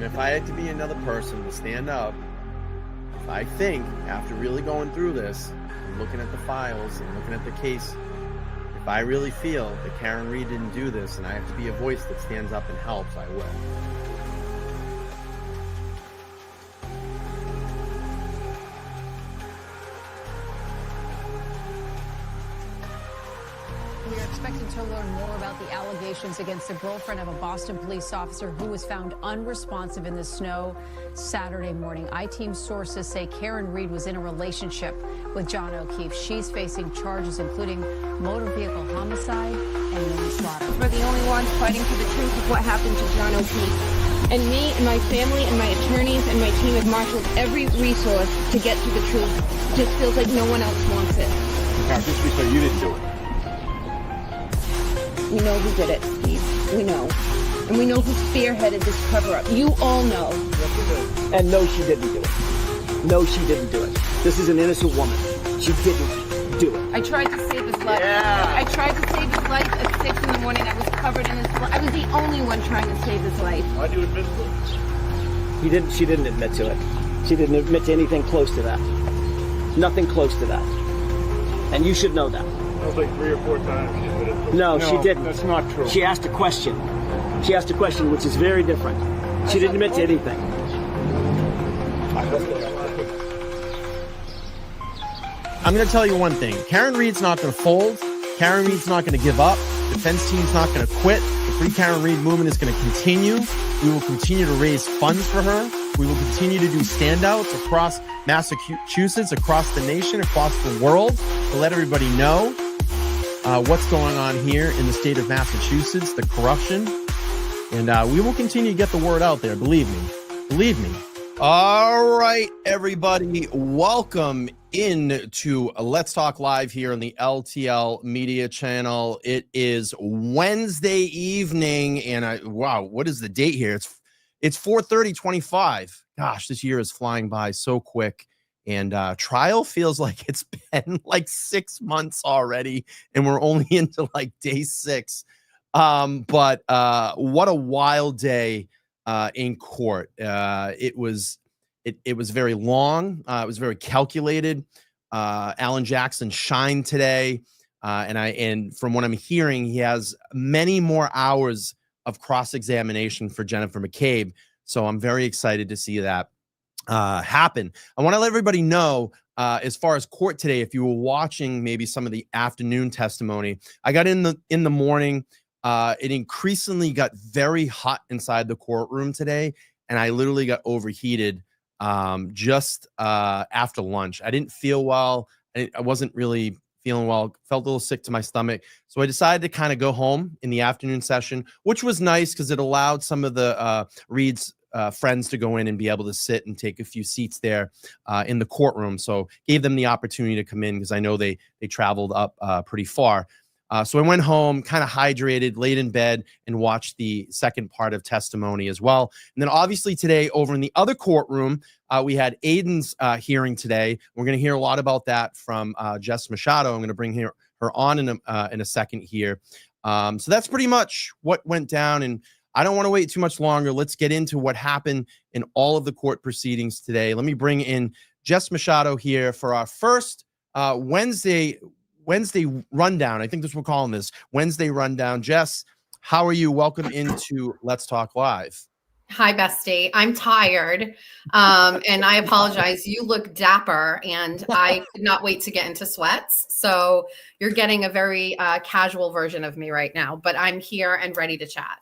if I had to be another person to stand up, if I think after really going through this and looking at the files and looking at the case, if I really feel that Karen Reed didn't do this and I have to be a voice that stands up and helps, I will. We are expecting to learn more about the allegations against the girlfriend of a Boston police officer who was found unresponsive in the snow Saturday morning. I-Team sources say Karen Reed was in a relationship with John O'Keefe. She's facing charges including motor vehicle homicide and manslaughter. We're the only ones fighting for the truth of what happened to John O'Keefe. And me and my family and my attorneys and my team have marshaled every resource to get to the truth. Just feels like no one else wants it. Just to be clear, you didn't do it. We know who did it, Steve. We know. And we know who spearheaded this cover-up. You all know. And no, she didn't do it. No, she didn't do it. This is an innocent woman. She didn't do it. I tried to save his life. Yeah. I tried to save his life at 6 in the morning. I was covered in his blood. I was the only one trying to save his life. Why'd you admit to it? She didn't admit to it. She didn't admit to anything close to that. Nothing close to that. And you should know that. That was like 3 or 4 times she admitted to it. No, she didn't. That's not true. She asked a question. She asked a question, which is very different. She didn't admit to anything. I'm going to tell you one thing. Karen Reed's not going to fold. Karen Reed's not going to give up. Defense team's not going to quit. The Free Karen Reed movement is going to continue. We will continue to raise funds for her. We will continue to do standouts across Massachusetts, across the nation, across the world to let everybody know what's going on here in the state of Massachusetts, the corruption. And we will continue to get the word out there. Believe me. Believe me. All right, everybody. Welcome into Let's Talk Live here on the LTL Media Channel. It is Wednesday evening, and wow, what is the date here? It's 4/30/25. Gosh, this year is flying by so quick. And trial feels like it's been like 6 months already, and we're only into like day 6. But what a wild day in court. It was very long. It was very calculated. Alan Jackson shined today, and from what I'm hearing, he has many more hours of cross-examination for Jennifer McCabe. So I'm very excited to see that happen. I want to let everybody know, as far as court today, if you were watching maybe some of the afternoon testimony, I got in the morning. It increasingly got very hot inside the courtroom today, and I literally got overheated just after lunch. I didn't feel well. I wasn't really feeling well, felt a little sick to my stomach. So I decided to kind of go home in the afternoon session, which was nice because it allowed some of the Reed's friends to go in and be able to sit and take a few seats there in the courtroom. So gave them the opportunity to come in because I know they traveled up pretty far. So I went home, kind of hydrated, laid in bed, and watched the second part of testimony as well. And then obviously today over in the other courtroom, we had Aiden's hearing today. We're going to hear a lot about that from Jess Machado. I'm going to bring her on in a second here. So that's pretty much what went down. And I don't want to wait too much longer. Let's get into what happened in all of the court proceedings today. Let me bring in Jess Machado here for our first Wednesday rundown. I think that's what we're calling this, Wednesday rundown. Jess, how are you? Welcome into Let's Talk Live. Hi, bestie. I'm tired, and I apologize. You look dapper, and I could not wait to get into sweats. So you're getting a very casual version of me right now, but I'm here and ready to chat.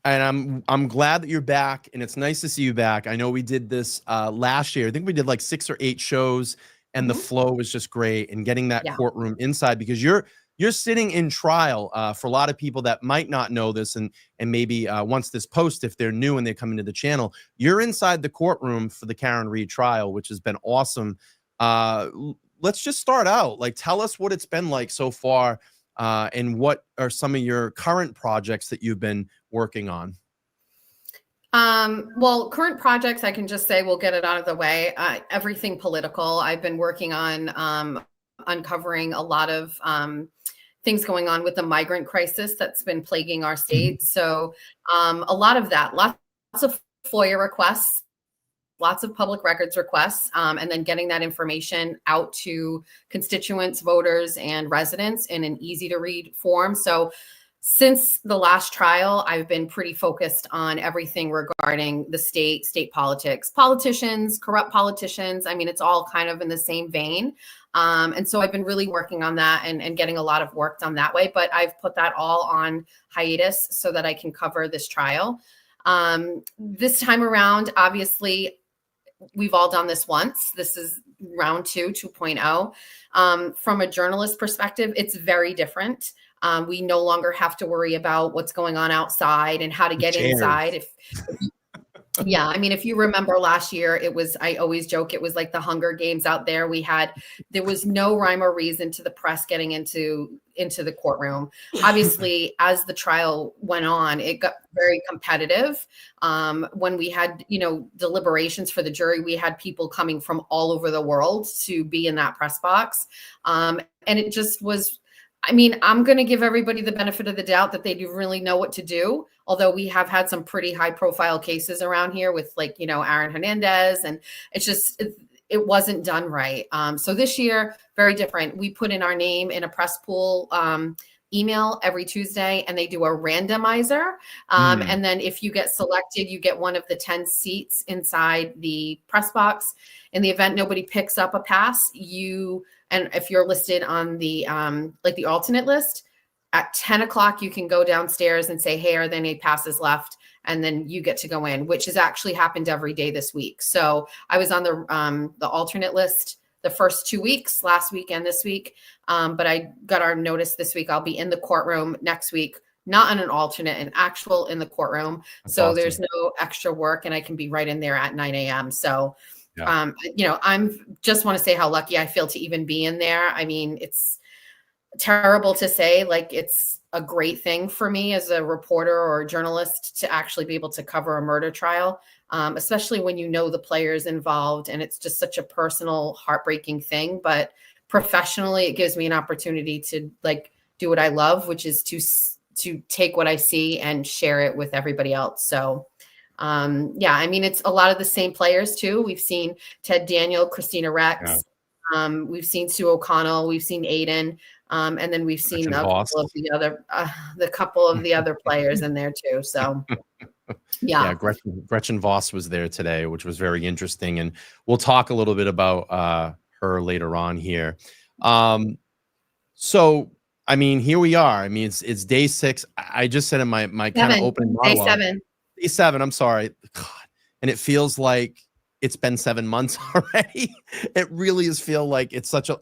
And I'm glad that you're back, and it's nice to see you back. I know we did this last year. I think we did like 6 or 8 shows. And the flow was just great, and getting that courtroom inside, because you're sitting in trial for a lot of people that might not know this, and maybe once this post, if they're new and they come into the channel, you're inside the courtroom for the Karen Reed trial, which has been awesome. Let's just start out. Like, tell us what it's been like so far, and what are some of your current projects that you've been working on? Well, current projects, I can just say we'll get it out of the way. Everything political. I've been working on uncovering a lot of things going on with the migrant crisis that's been plaguing our state. So a lot of that, lots of FOIA requests, lots of public records requests, and then getting that information out to constituents, voters, and residents in an easy to read form. So since the last trial, I've been pretty focused on everything regarding the state politics, politicians, corrupt politicians. I mean, it's all kind of in the same vein. And so I've been really working on that and getting a lot of work done that way. But I've put that all on hiatus so that I can cover this trial. This time around, obviously, we've all done this once. This is round 2.0. From a journalist perspective, it's very different. We no longer have to worry about what's going on outside and how to get inside. Yeah, I mean, if you remember last year, I always joke, it was like the Hunger Games out there. There was no rhyme or reason to the press getting into the courtroom. Obviously, as the trial went on, it got very competitive. When we had, deliberations for the jury, we had people coming from all over the world to be in that press box. And it just was, I mean, I'm going to give everybody the benefit of the doubt that they do really know what to do. Although we have had some pretty high profile cases around here with Aaron Hernandez, and it's just, it wasn't done right. So this year, very different. We put in our name in a press pool email every Tuesday, and they do a randomizer. And then if you get selected, you get one of the 10 seats inside the press box. In the event nobody picks up a pass, and if you're listed on the the alternate list, at 10 o'clock, you can go downstairs and say, hey, are there any passes left? And then you get to go in, which has actually happened every day this week. So I was on the alternate list the first 2 weeks, last week and this week. But I got our notice this week. I'll be in the courtroom next week, not on an alternate, an actual in the courtroom. That's so awesome. There's no extra work, and I can be right in there at 9 a.m. So, Yeah. I'm just want to say how lucky I feel to even be in there. I mean, it's terrible to say, it's a great thing for me as a reporter or a journalist to actually be able to cover a murder trial, especially when the players involved, and it's just such a personal, heartbreaking thing. But professionally, it gives me an opportunity to do what I love, which is to take what I see and share it with everybody else. So I mean, it's a lot of the same players too. We've seen Ted Daniel, Christina Rex. Yeah. We've seen Sue O'Connell. We've seen Aiden. And then we've seen a couple of the other players in there too. So, yeah. Gretchen Voss was there today, which was very interesting, and we'll talk a little bit about her later on here. So, I mean, here we are. I mean, it's day 6. I just said in my kind of opening monologue. Day 7. I'm sorry, God, and it feels like it's been 7 months already. It really does feel like it's such a,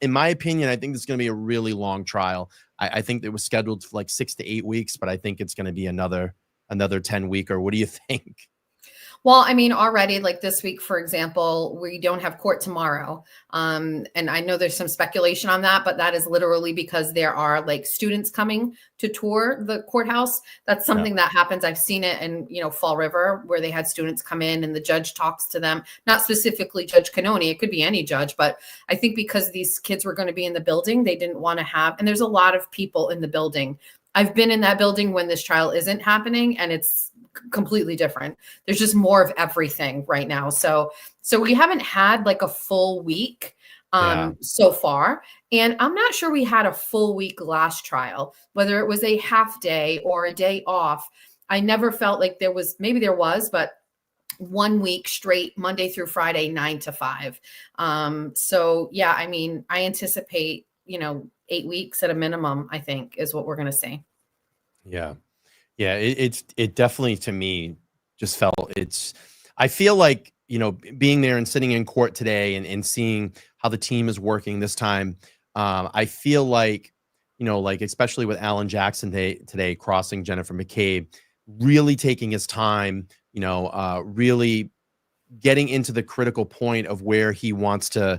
in my opinion, I think this is going to be a really long trial. I think it was scheduled for 6 to 8 weeks, but I think it's going to be another 10 week, or what do you think? Well, I mean, already this week, for example, we don't have court tomorrow. And I know there's some speculation on that, but that is literally because there are students coming to tour the courthouse. That's something that happens. I've seen it in, Fall River, where they had students come in and the judge talks to them, not specifically Judge Cannoni. It could be any judge, but I think because these kids were going to be in the building, they didn't want to have, and there's a lot of people in the building. I've been in that building when this trial isn't happening, and it's completely different. There's just more of everything right now. So we haven't had a full week so far. And I'm not sure we had a full week last trial, whether it was a half day or a day off. I never felt like there was, maybe there was, but 1 week straight, Monday through Friday, 9 to 5. So yeah, I mean, I anticipate, 8 weeks at a minimum, I think is what we're going to see. Yeah. Yeah, it definitely, to me, just felt I feel like, being there and sitting in court today and seeing how the team is working this time, I feel like, especially with Alan Jackson today crossing Jennifer McCabe, really taking his time, really getting into the critical point of where he wants to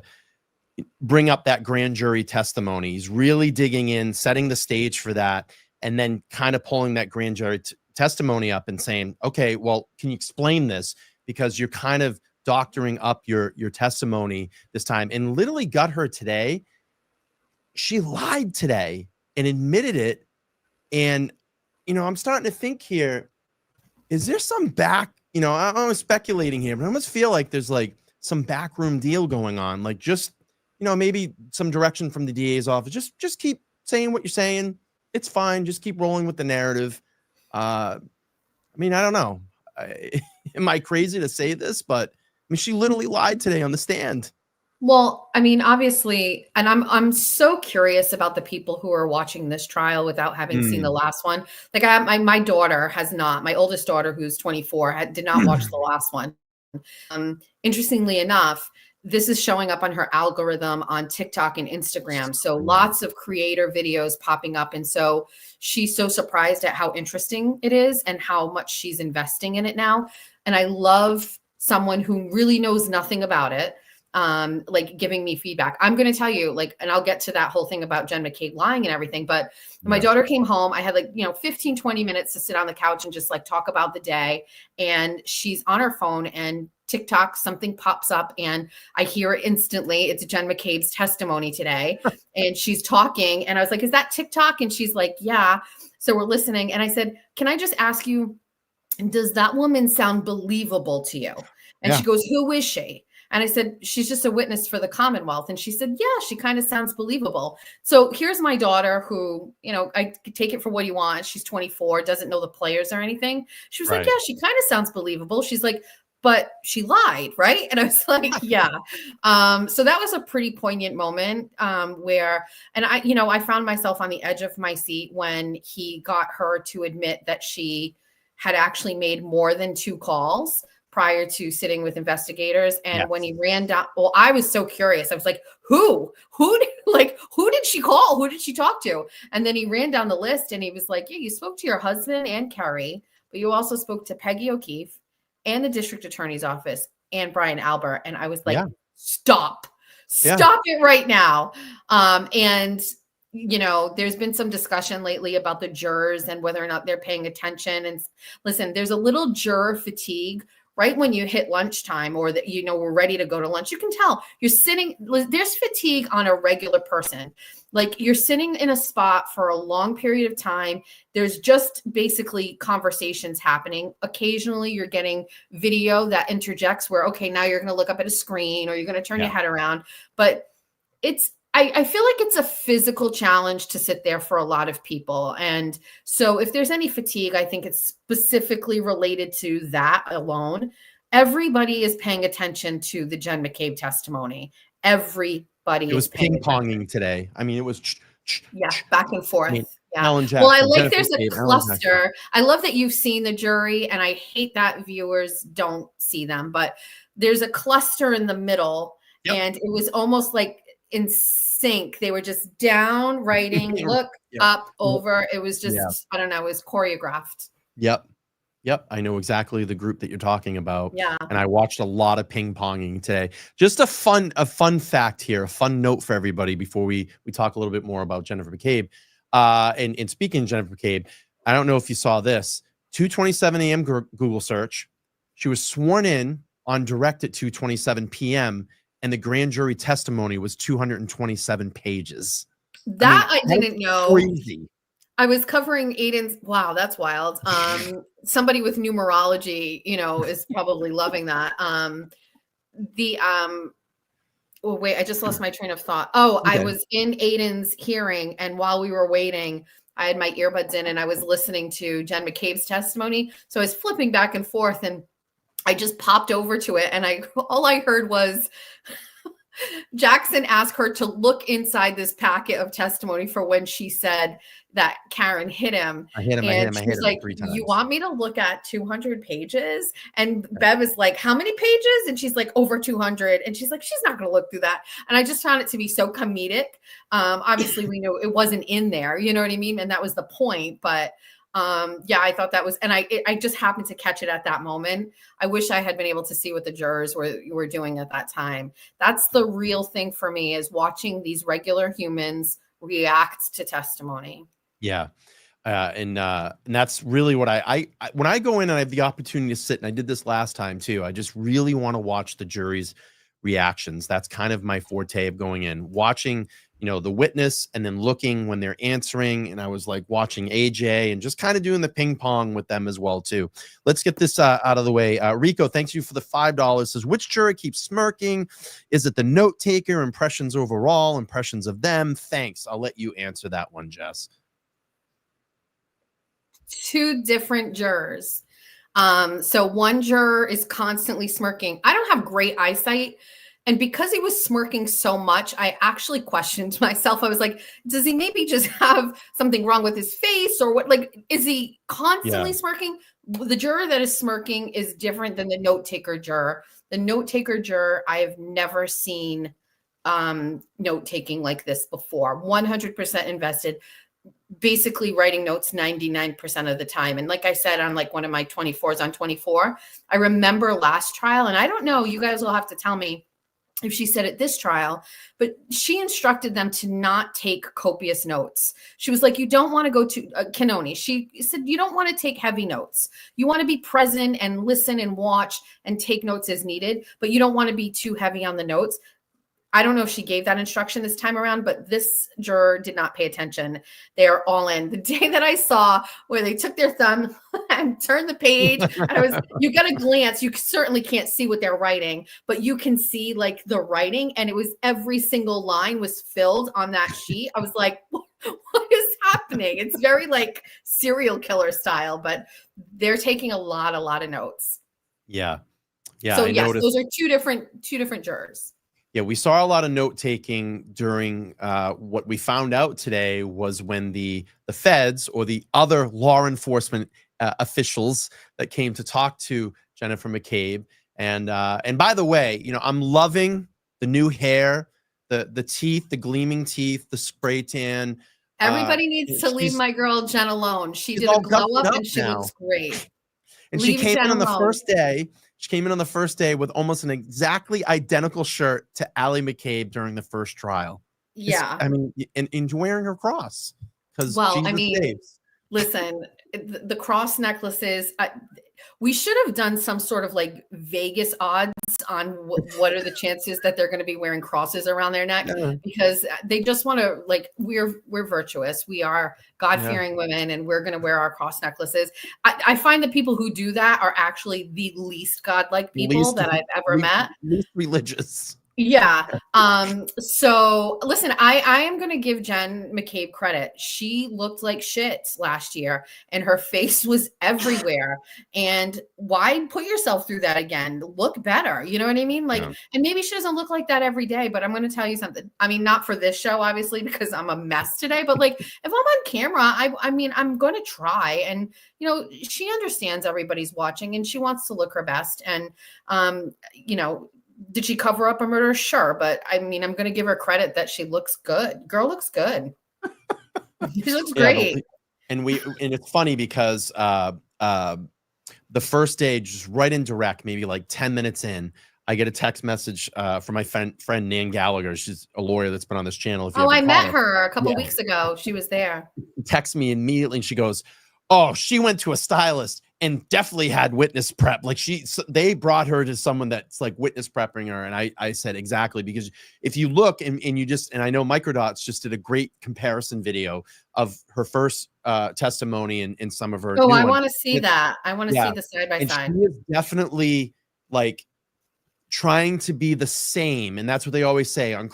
bring up that grand jury testimony. He's really digging in, setting the stage for that, and then kind of pulling that grand jury testimony up and saying, okay, well, can you explain this? Because you're kind of doctoring up your testimony this time. And literally got her today. She lied today and admitted it. And, I'm starting to think here, is there some back, I'm speculating here, but I almost feel like there's like some backroom deal going on. Like just, maybe some direction from the DA's office. Just keep saying what you're saying. It's fine. Just keep rolling with the narrative. I don't know. Am I crazy to say this? But she literally lied today on the stand. Well, I mean, obviously, and I'm so curious about the people who are watching this trial without having seen the last one. Like my daughter has not. My oldest daughter, who's 24, did not watch the last one. Interestingly enough, this is showing up on her algorithm on TikTok and Instagram. So lots of creator videos popping up. And so she's so surprised at how interesting it is and how much she's investing in it now. And I love someone who really knows nothing about it, like giving me feedback. I'm going to tell you, like, and I'll get to that whole thing about Jen McCabe lying and everything. But my daughter came home. I had 15, 20 minutes to sit on the couch and just like talk about the day. And she's on her phone and TikTok, something pops up and I hear it instantly. It's Jen McCabe's testimony today. And she's talking and I was like, is that TikTok? And she's like, yeah. So we're listening. And I said, can I just ask you, does that woman sound believable to you? And she goes, who is she? And I said, she's just a witness for the Commonwealth. And she said, yeah, she kind of sounds believable. So here's my daughter who, I take it for what you want. She's 24, doesn't know the players or anything. She was like, yeah, she kind of sounds believable. She's like, but she lied, right? And I was like, yeah. So that was a pretty poignant moment where, and I found myself on the edge of my seat when he got her to admit that she had actually made more than 2 calls prior to sitting with investigators. And when he ran down, well, I was so curious. I was like, who did she call? Who did she talk to? And then he ran down the list and he was like, yeah, you spoke to your husband and Kerry, but you also spoke to Peggy O'Keefe and the district attorney's office and Brian Albert. And I was like, stop it right now. And there's been some discussion lately about the jurors and whether or not they're paying attention. And listen, there's a little juror fatigue right when you hit lunchtime or that, we're ready to go to lunch. You can tell you're sitting, there's fatigue on a regular person. Like you're sitting in a spot for a long period of time. There's just basically conversations happening. Occasionally you're getting video that interjects where, okay, now you're going to look up at a screen or you're going to turn your head around. But I feel like it's a physical challenge to sit there for a lot of people. And so if there's any fatigue, I think it's specifically related to that alone. Everybody is paying attention to the Jen McCabe testimony. Everybody. It was ping-ponging today. I mean, it was back and forth. Jackson, well, I like there's a cluster. I love that you've seen the jury, and I hate that viewers don't see them, but there's a cluster in the middle, and it was almost like in sync. They were just down writing, look up, over. It was just, I don't know, it was choreographed. Yep. I know exactly the group that you're talking about. Yeah. And I watched a lot of ping-ponging today. Just a fun fact here, a fun note for everybody before we talk a little bit more about Jennifer McCabe. And speaking of Jennifer McCabe, I don't know if you saw this, 2:27 a.m. Google search. She was sworn in on direct at 2:27 p.m. and the grand jury testimony was 227 pages. That I didn't know. Crazy. I was covering Aiden's. Wow, that's wild. Somebody with numerology, is probably loving that. Oh wait, I just lost my train of thought. Oh, okay. I was in Aiden's hearing, and while we were waiting, I had my earbuds in, and I was listening to Jen McCabe's testimony. So I was flipping back and forth, and I just popped over to it, and all I heard was Jackson asked her to look inside this packet of testimony for when she said that Karen hit him. I hit him like, 3 times. You want me to look at 200 pages? And Bev is like, how many pages? And she's like, over 200. And she's like, she's not going to look through that. And I just found it to be so comedic. Obviously, we know it wasn't in there. You know what I mean? And that was the point. But I thought that was, and I just happened to catch it at that moment. I wish I had been able to see what the jurors were doing at that time. That's the real thing for me, is watching these regular humans react to testimony. Yeah. And that's really what I when I go in and I have the opportunity to sit, and I did this last time too, I just really want to watch the jury's reactions. That's kind of my forte of going in, watching the witness and then looking when they're answering. And I was like watching AJ and just kind of doing the ping pong with them as well, too. Let's get this out of the way. Rico, thanks you for the $5. Says, which juror keeps smirking? Is it the note taker? Impressions overall? Impressions of them? Thanks. I'll let you answer that one, Jess. Two different jurors. So one juror is constantly smirking. I don't have great eyesight. And because he was smirking so much, I actually questioned myself. I was like, does he maybe just have something wrong with his face or what? Like, is he constantly smirking? The juror that is smirking is different than the note taker juror. The note taker juror, I have never seen note taking like this before. 100% invested, basically writing notes 99% of the time. And like I said, on like one of my 24s on 24, I remember last trial, and I don't know, you guys will have to tell me if she said at this trial, but she instructed them to not take copious notes. She was like, you don't want to go to Canoni. She said, you don't want to take heavy notes. You want to be present and listen and watch and take notes as needed, but you don't want to be too heavy on the notes. I don't know if she gave that instruction this time around, but this juror did not pay attention. They are all in. The day that I saw where they took their thumb and turned the page, and you got a glance, you certainly can't see what they're writing, but you can see like the writing, and it was every single line was filled on that sheet. I was like, what is happening? It's very like serial killer style, but they're taking a lot of notes. Yeah. Yeah. So yes, those are two different jurors. Yeah, we saw a lot of note taking during what we found out today was when the feds or the other law enforcement officials that came to talk to Jennifer McCabe. And by the way, I'm loving the new hair, the teeth, the gleaming teeth, the spray tan. Everybody needs to leave my girl Jen alone. She did a glow up and she looks great. And she came in on the first day. She came in on the first day with almost an exactly identical shirt to Allie McCabe during the first trial. Yeah. And wearing her cross. Listen, the cross necklaces, we should have done some sort of like Vegas odds on what are the chances that they're going to be wearing crosses around their neck, because they just want to, like, we're virtuous. We are God-fearing women, and we're going to wear our cross necklaces. I find the people who do that are actually the least godlike people that I've ever met. Least religious. Yeah. So listen, I am going to give Jen McCabe credit. She looked like shit last year and her face was everywhere. And why put yourself through that again? Look better. You know what I mean? Like, and maybe she doesn't look like that every day, but I'm going to tell you something. I mean, not for this show, obviously, because I'm a mess today, but like if I'm on camera, I'm going to try. And, she understands everybody's watching and she wants to look her best. And, did she cover up a murder? Sure. But I'm going to give her credit that she looks good. Girl looks good. She looks great. And it's funny because the first day, just right in direct, maybe like 10 minutes in, I get a text message from my friend Nan Gallagher. She's a lawyer that's been on this channel. I met her a couple weeks ago. She was there. She texts me immediately and she goes, oh, she went to a stylist and definitely had witness prep. Like they brought her to someone that's like witness prepping her. And I said, exactly, because if you look and I know Microdots just did a great comparison video of her first testimony and some of her. Oh, I want to see that. I want to see the side by side. She is definitely like trying to be the same. And that's what they always say on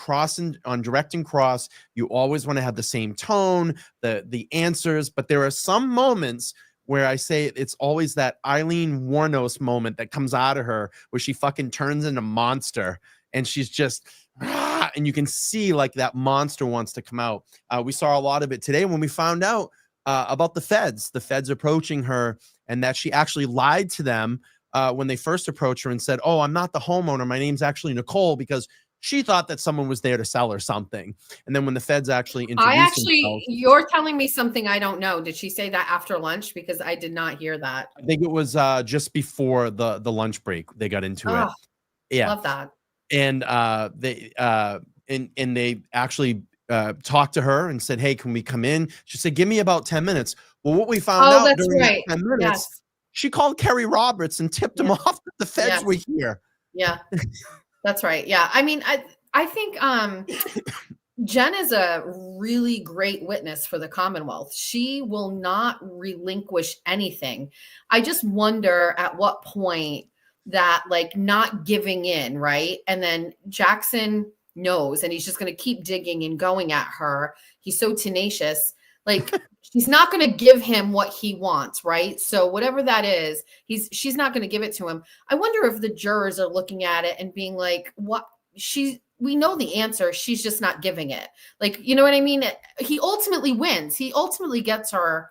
direct and cross. You always want to have the same tone, the answers, but there are some moments where I say it's always that Eileen Wuornos moment that comes out of her where she fucking turns into monster and she's just, and you can see like that monster wants to come out. We saw a lot of it today when we found out about the feds approaching her and that she actually lied to them when they first approached her and said, oh, I'm not the homeowner. My name's actually Nicole, because she thought that someone was there to sell her something. And then when the feds actually introduced themselves, you're telling me something I don't know. Did she say that after lunch? Because I did not hear that. I think it was just before the lunch break. They got into it. Yeah. Love that. And they actually talked to her and said, hey, can we come in? She said, give me about 10 minutes. Well, what we found out during that 10 minutes, she called Kerry Roberts and tipped him off that the feds were here. Yeah. That's right. Yeah. I mean, I think Jen is a really great witness for the Commonwealth. She will not relinquish anything. I just wonder at what point that like not giving in, right? And then Jackson knows and he's just going to keep digging and going at her. He's so tenacious. Like she's not going to give him what he wants, right? So whatever that is, she's not going to give it to him. I wonder if the jurors are looking at it and being like, what we know the answer. She's just not giving it. Like, you know what I mean? He ultimately wins. He ultimately gets her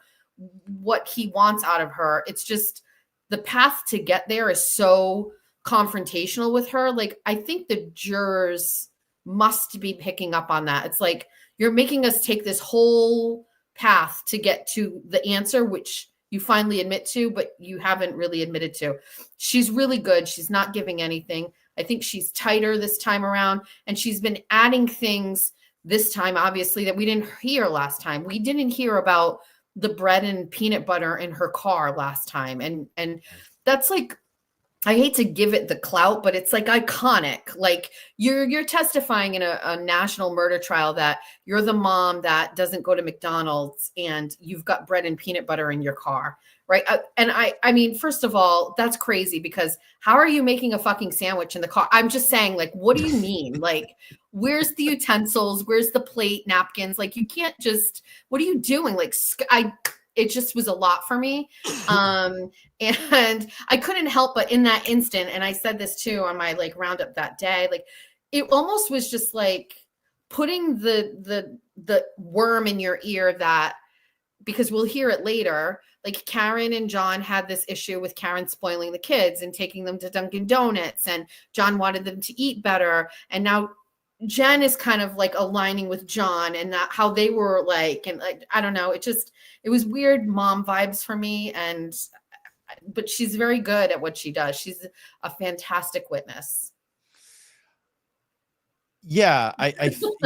what he wants out of her. It's just the path to get there is so confrontational with her. Like, I think the jurors must be picking up on that. It's like, you're making us take this whole path to get to the answer, which you finally admit to, but you haven't really admitted to. She's really good. She's not giving anything. I think she's tighter this time around, and she's been adding things this time, obviously, that we didn't hear last time. We didn't hear about the bread and peanut butter in her car last time. And that's like, I hate to give it the clout, but it's like iconic. Like you're testifying in a national murder trial that you're the mom that doesn't go to McDonald's and you've got bread and peanut butter in your car. Right. And I mean, first of all, that's crazy because how are you making a fucking sandwich in the car? I'm just saying, like, what do you mean? Like, where's the utensils? Where's the plate, napkins? Like, you can't just, what are you doing? Like, it just was a lot for me. And I couldn't help but in that instant, and I said this too on my like roundup that day, like it almost was just like putting the worm in your ear that, because we'll hear it later, like Karen and John had this issue with Karen spoiling the kids and taking them to Dunkin' Donuts, and John wanted them to eat better. And now Jen is kind of like aligning with John and that how they were like, and like, I don't know, it was weird mom vibes for me. But she's very good at what she does. She's a fantastic witness. Yeah,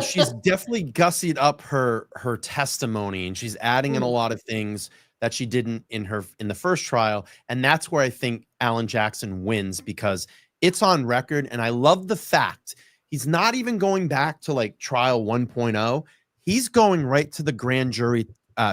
she's definitely gussied up her testimony, and she's adding in a lot of things that she didn't in the first trial. And that's where I think Alan Jackson wins, because it's on record. And I love the fact he's not even going back to like trial 1.0. He's going right to the grand jury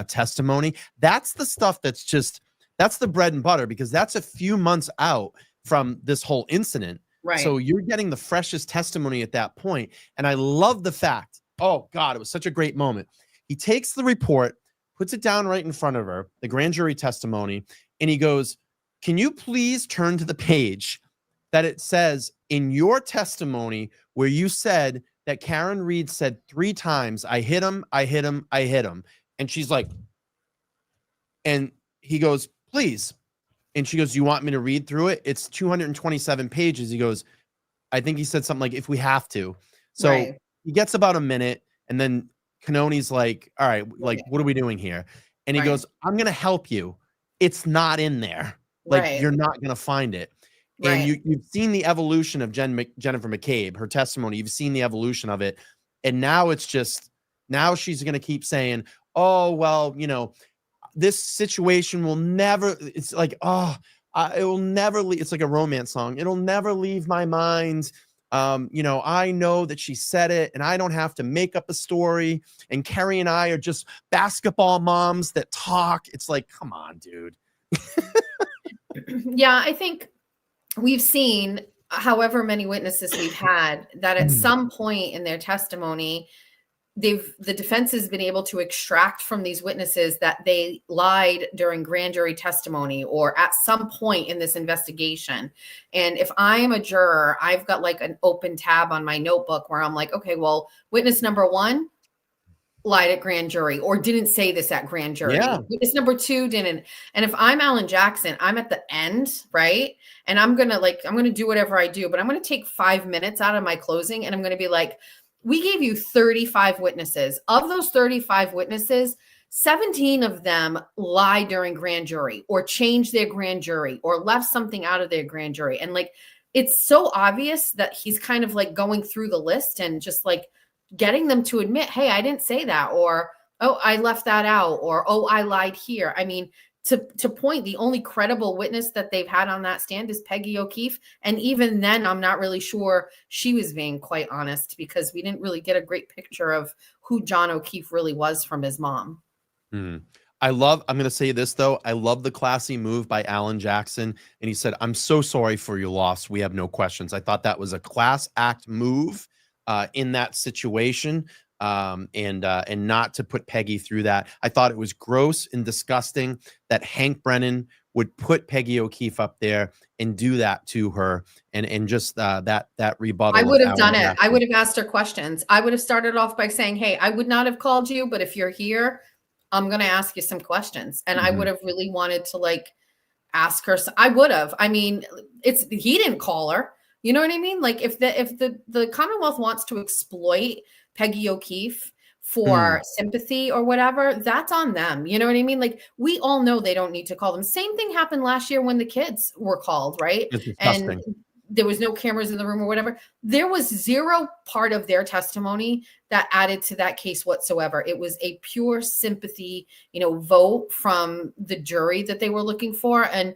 testimony. That's the stuff that's the bread and butter, because that's a few months out from this whole incident. Right. So you're getting the freshest testimony at that point. And I love the fact, oh God, it was such a great moment. He takes the report, puts it down right in front of her, the grand jury testimony, and he goes, can you please turn to the page that it says in your testimony where you said that Karen Reed said 3 times, I hit him, I hit him, I hit him. And she's like, and he goes, please. And she goes, you want me to read through it? It's 227 pages. He goes, I think he said something like, if we have to. So right. He gets about a minute, and then Cannoni's like, all right, like, what are we doing here? And he goes, I'm going to help you. It's not in there. Like, you're not going to find it. And you've seen the evolution of Jennifer McCabe, her testimony. You've seen the evolution of it. And now it's just, now she's going to keep saying, oh, well, you know, this situation will never, it's like, it will never leave. It's like a romance song. It'll never leave my mind. You know, I know that she said it and I don't have to make up a story. And Carrie and I are just basketball moms that talk. It's like, come on, dude. Yeah, I think we've seen, however many witnesses we've had, that at some point in their testimony, the defense has been able to extract from these witnesses that they lied during grand jury testimony or at some point in this investigation. And if I'm a juror, I've got like an open tab on my notebook where I'm like, okay, well, witness number 1 lied at grand jury or didn't say this at grand jury. Yeah. Witness number 2 didn't. And if I'm Alan Jackson, I'm at the end, right? And I'm going to do whatever I do, but I'm going to take 5 minutes out of my closing and I'm going to be like, we gave you 35 witnesses. Of those 35 witnesses, 17 of them lied during grand jury or changed their grand jury or left something out of their grand jury. And like, it's so obvious that he's kind of like going through the list and just like getting them to admit, hey, I didn't say that, or, oh, I left that out, or, oh, I lied here. I mean, to point, the only credible witness that they've had on that stand is Peggy O'Keefe. And even then, I'm not really sure she was being quite honest, because we didn't really get a great picture of who John O'Keefe really was from his mom. I'm going to say this, though. I love the classy move by Alan Jackson. And he said, "I'm so sorry for your loss. We have no questions." I thought that was a class act move in that situation. And not to put Peggy through that. I thought it was gross and disgusting that Hank Brennan would put Peggy O'Keefe up there and do that to her, and just that rebuttal. I would have done it. I would have asked her questions. I would have started off by saying, "Hey, I would not have called you, but if you're here, I'm going to ask you some questions." And I would have really wanted to like ask her. I would have. I mean, he didn't call her. You know what I mean? Like if the Commonwealth wants to exploit Peggy O'Keefe for sympathy or whatever, that's on them. You know what I mean? Like we all know they don't need to call them. Same thing happened last year when the kids were called, right? And there was no cameras in the room or whatever. There was zero part of their testimony that added to that case whatsoever. It was a pure sympathy, vote from the jury that they were looking for. And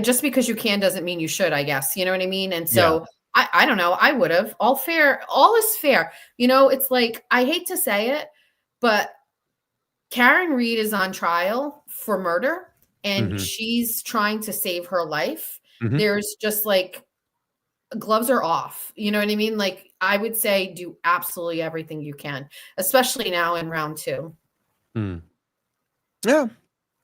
just because you can doesn't mean you should, I guess. You know what I mean? And so I don't know. I would have. All is fair. It's like, I hate to say it, but Karen Read is on trial for murder, and she's trying to save her life. There's just like, gloves are off. You know what I mean? Like, I would say do absolutely everything you can, especially now in round 2. Yeah,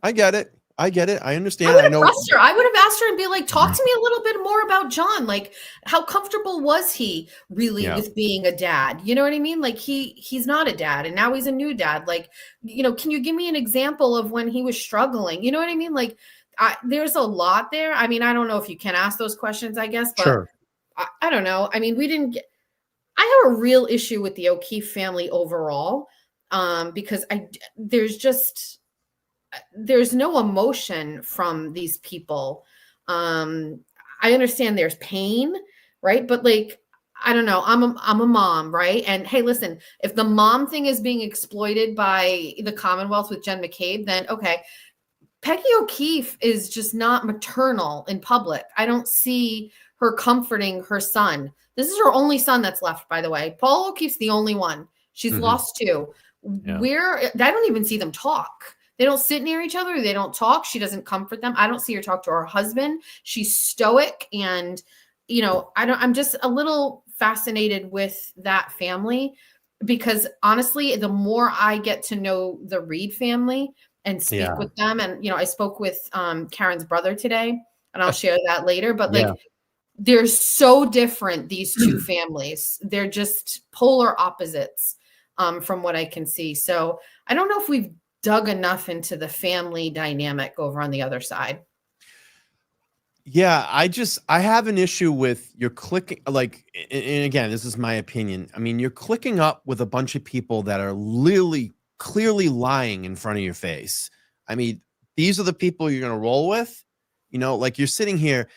I get it. I understand. I would have asked her. I would have asked her and be like, talk to me a little bit more about John. Like, how comfortable was he really with being a dad? You know what I mean? Like he's not a dad, and now he's a new dad. Like, can you give me an example of when he was struggling? You know what I mean? Like, there's a lot there. I mean, I don't know if you can ask those questions, I guess, but sure. I don't know. I mean, I have a real issue with the O'Keefe family overall, because there's no emotion from these people. I understand there's pain, right? But like, I don't know. I'm a mom, right? And hey, listen, if the mom thing is being exploited by the Commonwealth with Jen McCabe, then okay. Peggy O'Keefe is just not maternal in public. I don't see her comforting her son. This is her only son that's left, by the way. Paul O'Keefe's the only one. She's lost 2. Yeah. I don't even see them talk. They don't sit near each other. They don't talk. She doesn't comfort them. I don't see her talk to her husband. She's stoic. And, I'm just a little fascinated with that family, because honestly, the more I get to know the Reed family and speak with them, and, I spoke with Karen's brother today, and I'll share that later, but they're so different, these two families. They're just polar opposites from what I can see. So I don't know if we've dug enough into the family dynamic over on the other side. Yeah, I have an issue with you're clicking, like, and again, this is my opinion. I mean, you're clicking up with a bunch of people that are literally clearly lying in front of your face. I mean, these are the people you're going to roll with, like you're sitting here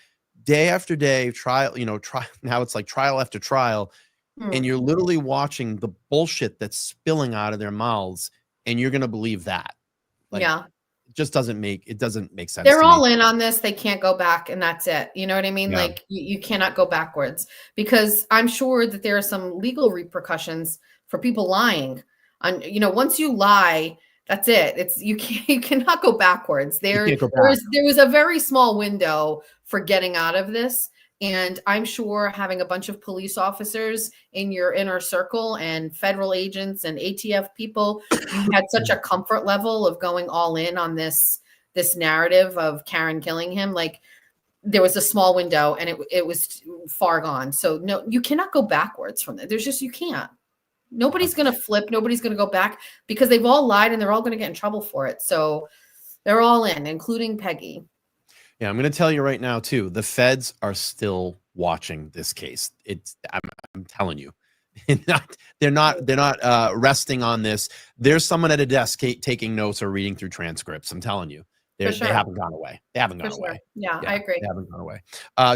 day after day, trial, now it's like trial after trial, and you're literally watching the bullshit that's spilling out of their mouths, and you're going to believe that. Like, it just doesn't make sense. They're all in on this. They can't go back, and that's it. You know what I mean? Yeah. Like you cannot go backwards, because I'm sure that there are some legal repercussions for people lying. Once you lie, that's it. You cannot go backwards. There was a very small window for getting out of this. And I'm sure having a bunch of police officers in your inner circle and federal agents and ATF people, you had such a comfort level of going all in on this narrative of Karen killing him. Like, there was a small window, and it was far gone. So no, you cannot go backwards from that. You can't. Nobody's going to flip. Nobody's going to go back, because they've all lied, and they're all going to get in trouble for it. So they're all in, including Peggy. Yeah, I'm going to tell you right now too. The feds are still watching this case. I'm telling you, they're not resting on this. There's someone at a desk taking notes or reading through transcripts. I'm telling you, For They sure. haven't gone away. They haven't For gone sure. away. Yeah, I agree. They haven't gone away.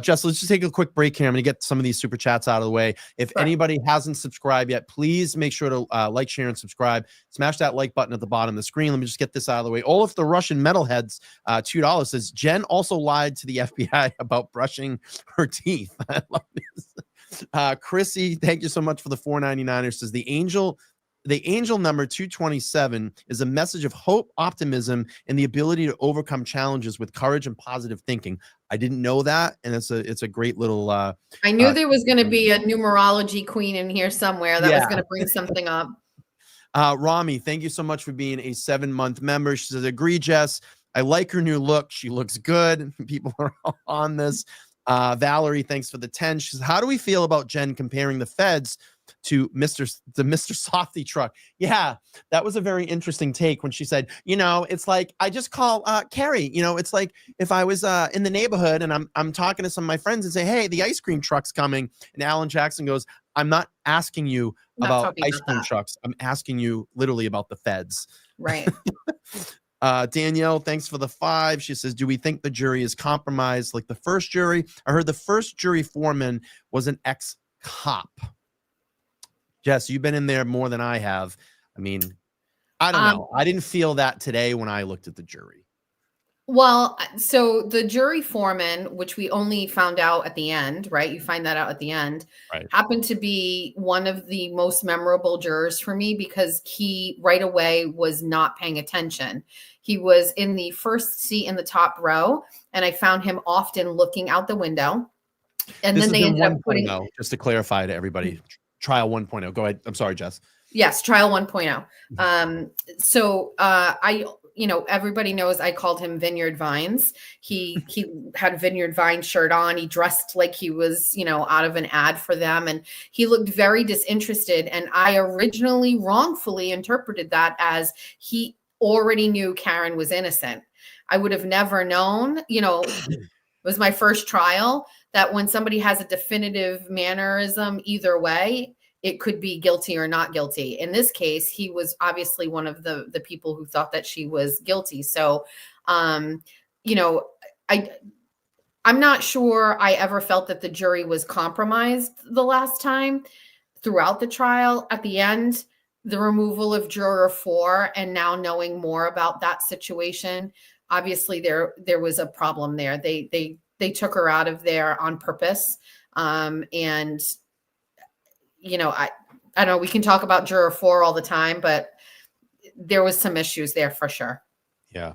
Jess, let's just take a quick break here. I'm going to get some of these super chats out of the way. If Sure. anybody hasn't subscribed yet, please make sure to like, share, and subscribe. Smash that like button at the bottom of the screen. Let me just get this out of the way. Olaf the Russian Metalheads, $2 says, Jen also lied to the FBI about brushing her teeth. I love this. Chrissy, thank you so much for the $4.99. Says the angel number 227 is a message of hope, optimism, and the ability to overcome challenges with courage and positive thinking. I didn't know that, and it's a great little. I knew there was going to be a numerology queen in here somewhere that was going to bring something up. Rami, thank you so much for being a 7-month member. She says, agree, Jess. I like her new look. She looks good. People are on this. Valerie, thanks for the 10. She says, how do we feel about Jen comparing the feds to Mr. Softy truck? Yeah, that was a very interesting take when she said, it's like I just call Carrie. It's like if I was in the neighborhood and I'm talking to some of my friends and say, hey, the ice cream truck's coming, and Alan Jackson goes, I'm not asking you about ice cream trucks. I'm asking you literally about the feds. Right. Danielle, thanks for the 5. She says, do we think the jury is compromised like the first jury? I heard the first jury foreman was an ex-cop. Jess, you've been in there more than I have. I mean, I don't know. I didn't feel that today when I looked at the jury. Well, so the jury foreman, which we only found out at the end, right? You find that out at the end, right, happened to be one of the most memorable jurors for me because he right away was not paying attention. He was in the first seat in the top row, and I found him often looking out the window. And this then they ended up putting, just to clarify to everybody, trial 1.0. Go ahead. I'm sorry, Jess. Yes, trial 1.0. So everybody knows I called him Vineyard Vines. He had a Vineyard Vines shirt on. He dressed like he was, out of an ad for them. And he looked very disinterested. And I originally wrongfully interpreted that as he already knew Karen was innocent. I would have never known, it was my first trial, that when somebody has a definitive mannerism either way, it could be guilty or not guilty. In this case, he was obviously one of the people who thought that she was guilty. So, I'm not sure I ever felt that the jury was compromised the last time throughout the trial. At the end, the removal of juror 4 and now knowing more about that situation, obviously there was a problem there. They took her out of there on purpose. And I don't know, we can talk about juror 4 all the time, but there was some issues there for sure. Yeah.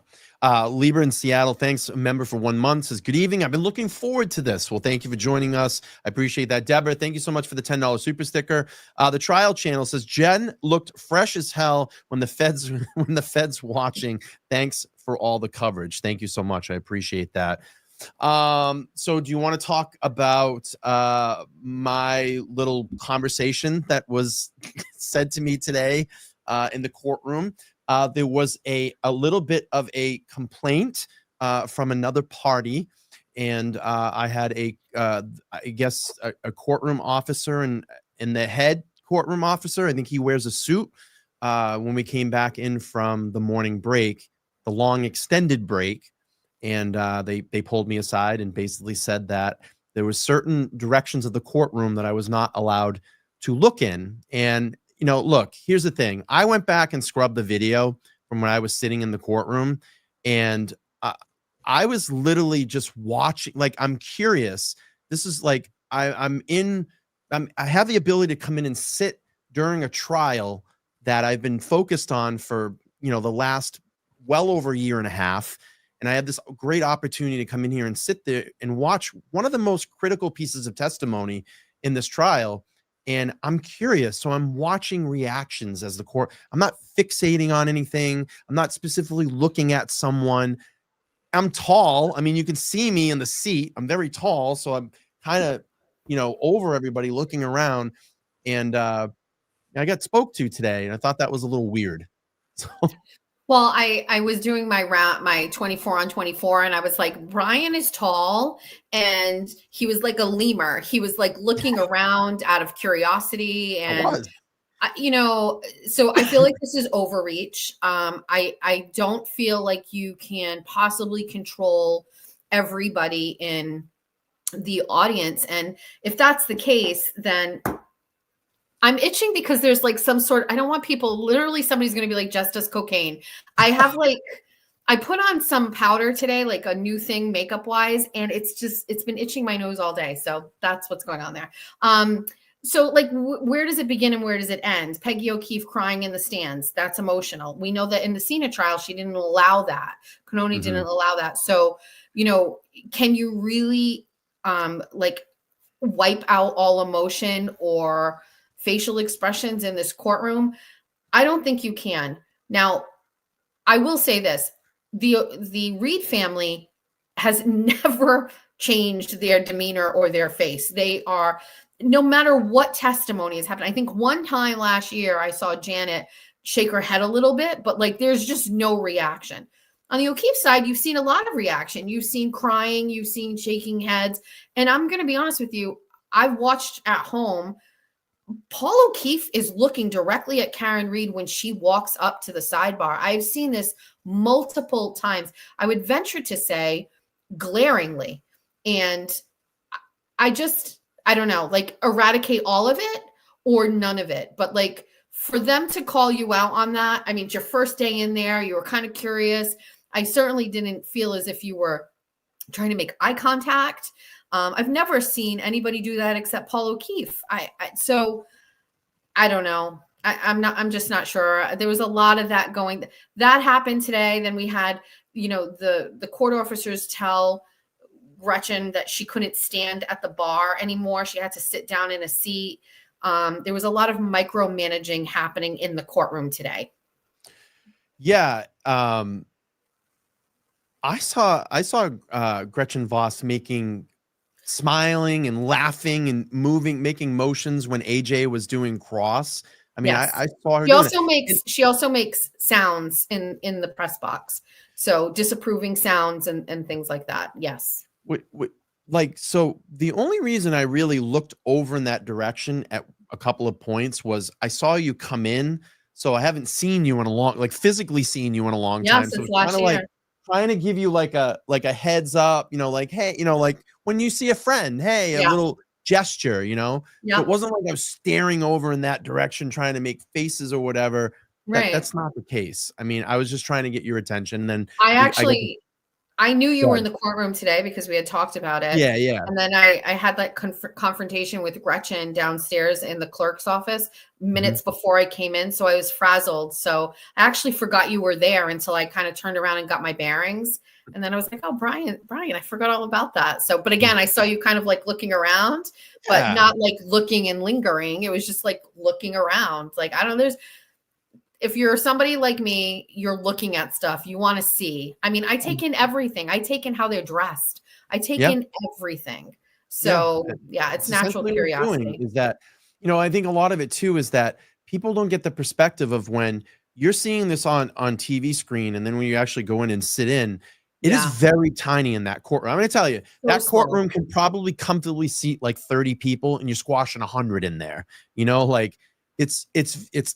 Lieber in Seattle, thanks. A member for 1 month, says, good evening. I've been looking forward to this. Well, thank you for joining us. I appreciate that. Deborah, thank you so much for the $10 super sticker. The trial channel says, Jen looked fresh as hell when the feds watching. Thanks for all the coverage. Thank you so much. I appreciate that. So do you want to talk about my little conversation that was said to me today in the courtroom? There was a little bit of a complaint from another party, and I had a courtroom officer and the head courtroom officer. I think he wears a suit. When we came back in from the morning break, the long extended break, and they pulled me aside and basically said that there was certain directions of the courtroom that I was not allowed to look in. And look, here's the thing. I went back and scrubbed the video from when I was sitting in the courtroom, and I was literally just watching. Like, I'm curious. This is like, I have the ability to come in and sit during a trial that I've been focused on for, the last well over a year and a half. And I had this great opportunity to come in here and sit there and watch one of the most critical pieces of testimony in this trial. And I'm curious. So I'm watching reactions as the court. I'm not fixating on anything. I'm not specifically looking at someone. I'm tall. I mean, you can see me in the seat. I'm very tall. So I'm kind of, over everybody looking around. And I got spoke to today, and I thought that was a little weird. So. Well, I was doing my 24 on 24, and I was like, Brian is tall, and he was like a lemur. He was like looking around out of curiosity, and So I feel like this is overreach. I don't feel like you can possibly control everybody in the audience. And if that's the case, then I'm itching because there's like some sort, I don't want people, literally somebody's going to be like, Jess does cocaine. I have like, I put on some powder today, like a new thing makeup wise, and it's been itching my nose all day. So that's what's going on there. So like, where does it begin and where does it end? Peggy O'Keefe crying in the stands. That's emotional. We know that in the Cena trial, she didn't allow that. Cononi didn't allow that. So, can you really like wipe out all emotion or facial expressions in this courtroom? I don't think you can. Now, I will say this. The Reed family has never changed their demeanor or their face. They are, no matter what testimony has happened. I think one time last year I saw Janet shake her head a little bit, but like there's just no reaction. On the O'Keefe side, you've seen a lot of reaction. You've seen crying, you've seen shaking heads. And I'm going to be honest with you, I've watched at home. Paul O'Keefe is looking directly at Karen Reed when she walks up to the sidebar. I've seen this multiple times. I would venture to say glaringly. And I don't know, like eradicate all of it or none of it. But like for them to call you out on that, I mean, it's your first day in there. You were kind of curious. I certainly didn't feel as if you were trying to make eye contact. I've never seen anybody do that except Paul O'Keefe. So I don't know. I'm just not sure. There was a lot of that going. That happened today. Then we had, the court officers tell Gretchen that she couldn't stand at the bar anymore. She had to sit down in a seat. There was a lot of micromanaging happening in the courtroom today. Yeah. I saw Gretchen Voss smiling and laughing and moving, making motions when AJ was doing cross. I mean, yes. I saw her. She also makes sounds in the press box. So disapproving sounds and things like that. Yes. So the only reason I really looked over in that direction at a couple of points was I saw you come in. So I haven't seen you physically seen you in a long time. Since so last year. Trying to give you like a heads up, like, hey, like when you see a friend, hey, a little gesture, So it wasn't like I was staring over in that direction, trying to make faces or whatever. Right. That's not the case. I mean, I was just trying to get your attention. Then I knew you were in the courtroom today because we had talked about it. Yeah. And then I had that confrontation with Gretchen downstairs in the clerk's office minutes before I came in. So I was frazzled. So I actually forgot you were there until I kind of turned around and got my bearings. And then I was like, oh, Brian, I forgot all about that. So, but again, I saw you kind of like looking around, but not like looking and lingering. It was just like looking around. Like, I don't know, if you're somebody like me, you're looking at stuff you want to see. I mean, I take in everything. I take in how they're dressed. I take in everything. So it's natural curiosity. Is that, I think a lot of it too is that people don't get the perspective of when you're seeing this on TV screen. And then when you actually go in and sit in, it is very tiny in that courtroom. I'm going to tell you, that courtroom can probably comfortably seat like 30 people and you're squashing 100 in there, It's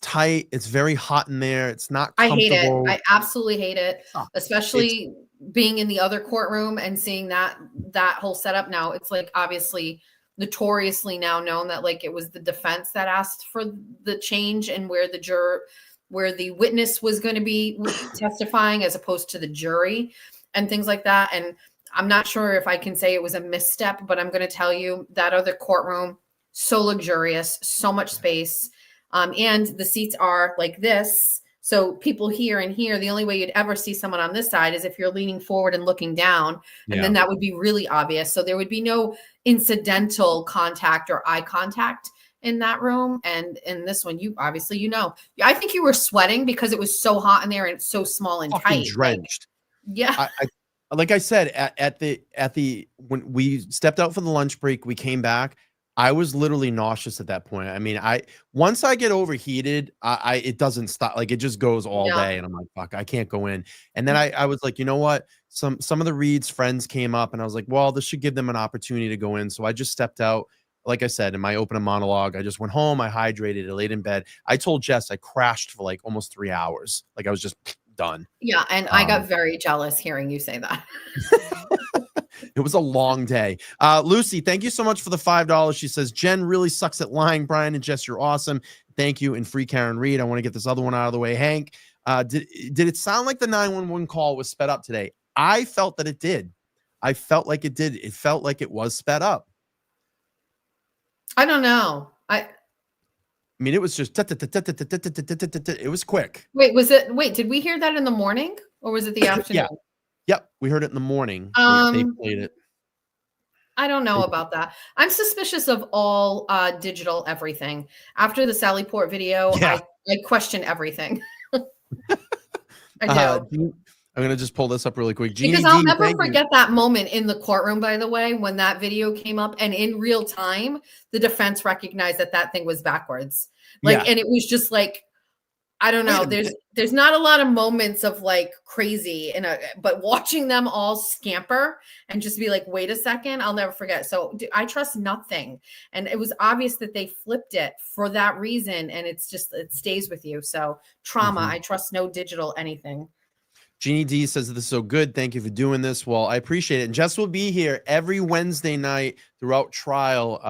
tight. It's very hot in there. It's not comfortable. I hate it. I absolutely hate it, especially being in the other courtroom and seeing that whole setup. Now it's like obviously notoriously now known that like it was the defense that asked for the change and where the witness was going to be testifying as opposed to the jury and things like that. And I'm not sure if I can say it was a misstep, but I'm going to tell you that other courtroom, so luxurious, so much space. And the seats are like this. So people here and here, the only way you'd ever see someone on this side is if you're leaning forward and looking down. And then that would be really obvious. So there would be no incidental contact or eye contact in that room. And in this one, I think you were sweating because it was so hot in there and it's so small and tight. Drenched. I like I said, when we stepped out for the lunch break, we came back. I was literally nauseous at that point. I mean, once I get overheated, it doesn't stop. Like it just goes all day. And I'm like, fuck, I can't go in. And then I was like, you know what? Some of the Reed's friends came up and I was like, well, this should give them an opportunity to go in. So I just stepped out like I said, in my opening monologue, I just went home, I hydrated, I laid in bed. I told Jess I crashed for like almost 3 hours. Like I was just done. Yeah, and I got very jealous hearing you say that. It was a long day. Lucy, thank you so much for the $5. She says, Jen really sucks at lying. Brian and Jess, you're awesome. Thank you. And free Karen Reed. I want to get this other one out of the way. Hank, did it sound like the 911 call was sped up today? I felt that it did. I felt like it did. It felt like it was sped up. I don't know. I mean, it was just, it was quick. Wait, did we hear that in the morning or was it the afternoon? Yeah. Yep. We heard it in the morning. They played it. I don't know about that. I'm suspicious of all digital everything. After the Sally Port video, I question everything. I do. I'm going to just pull this up really quick. Because I'll never forget that moment in the courtroom, by the way, when that video came up and in real time, the defense recognized that thing was backwards. And it was just like, I don't know. There's not a lot of moments of like crazy but watching them all scamper and just be like, wait a second, I'll never forget. So I trust nothing. And it was obvious that they flipped it for that reason. And it stays with you. So trauma, I trust no digital anything. Jeannie D says, this is so good. Thank you for doing this. Well, I appreciate it. And Jess will be here every Wednesday night throughout trial.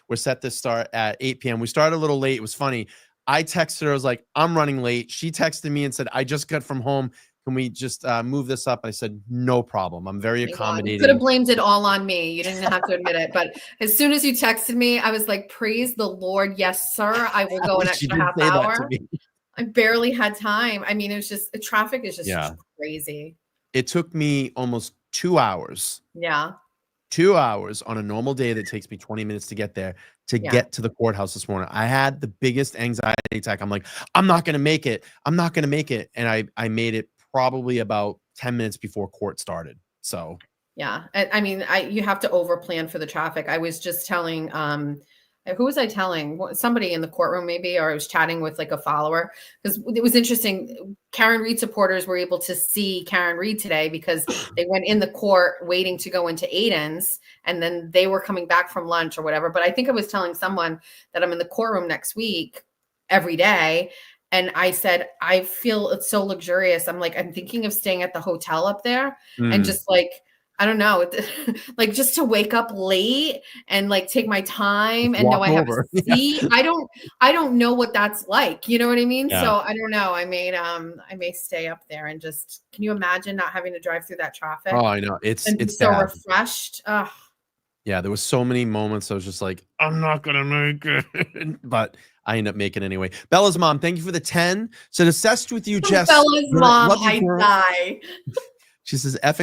We're set to start at 8 p.m. We started a little late. It was funny. I texted her. I was like, I'm running late. She texted me and said, I just got from home. Can we just move this up? I said, no problem. I'm very accommodating. You could have blamed it all on me. You didn't have to admit it. But as soon as you texted me, I was like, praise the Lord. Yes, sir. I will go an extra half hour. I barely had time. I mean, it was just traffic is just crazy. It took me almost 2 hours. Yeah. 2 hours on a normal day that takes me 20 minutes to get there to get to the courthouse this morning. I had the biggest anxiety attack. I'm like, I'm not going to make it. I'm not going to make it. And I made it probably about 10 minutes before court started. So, yeah. I mean, you have to over plan for the traffic. I was just telling, who was I telling? Somebody in the courtroom, maybe, or I was chatting with like a follower because it was interesting. Karen Reed supporters were able to see Karen Reed today because they went in the court waiting to go into Aiden's and then they were coming back from lunch or whatever. But I think I was telling someone that I'm in the courtroom next week every day. And I said, I feel it's so luxurious. I'm like, I'm thinking of staying at the hotel up there and just like, I don't know, like just to wake up late and like take my time and know I have a seat. I don't know what that's like. You know what I mean? Yeah. So I don't know. I may stay up there and just, can you imagine not having to drive through that traffic? Oh, I know. It's so bad. Refreshed. Ugh. Yeah. There was so many moments. I was just like, I'm not going to make it, but I end up making it anyway. Bella's mom, thank you for the 10. So obsessed with you, Jess. Bella's mom, I die. She says, F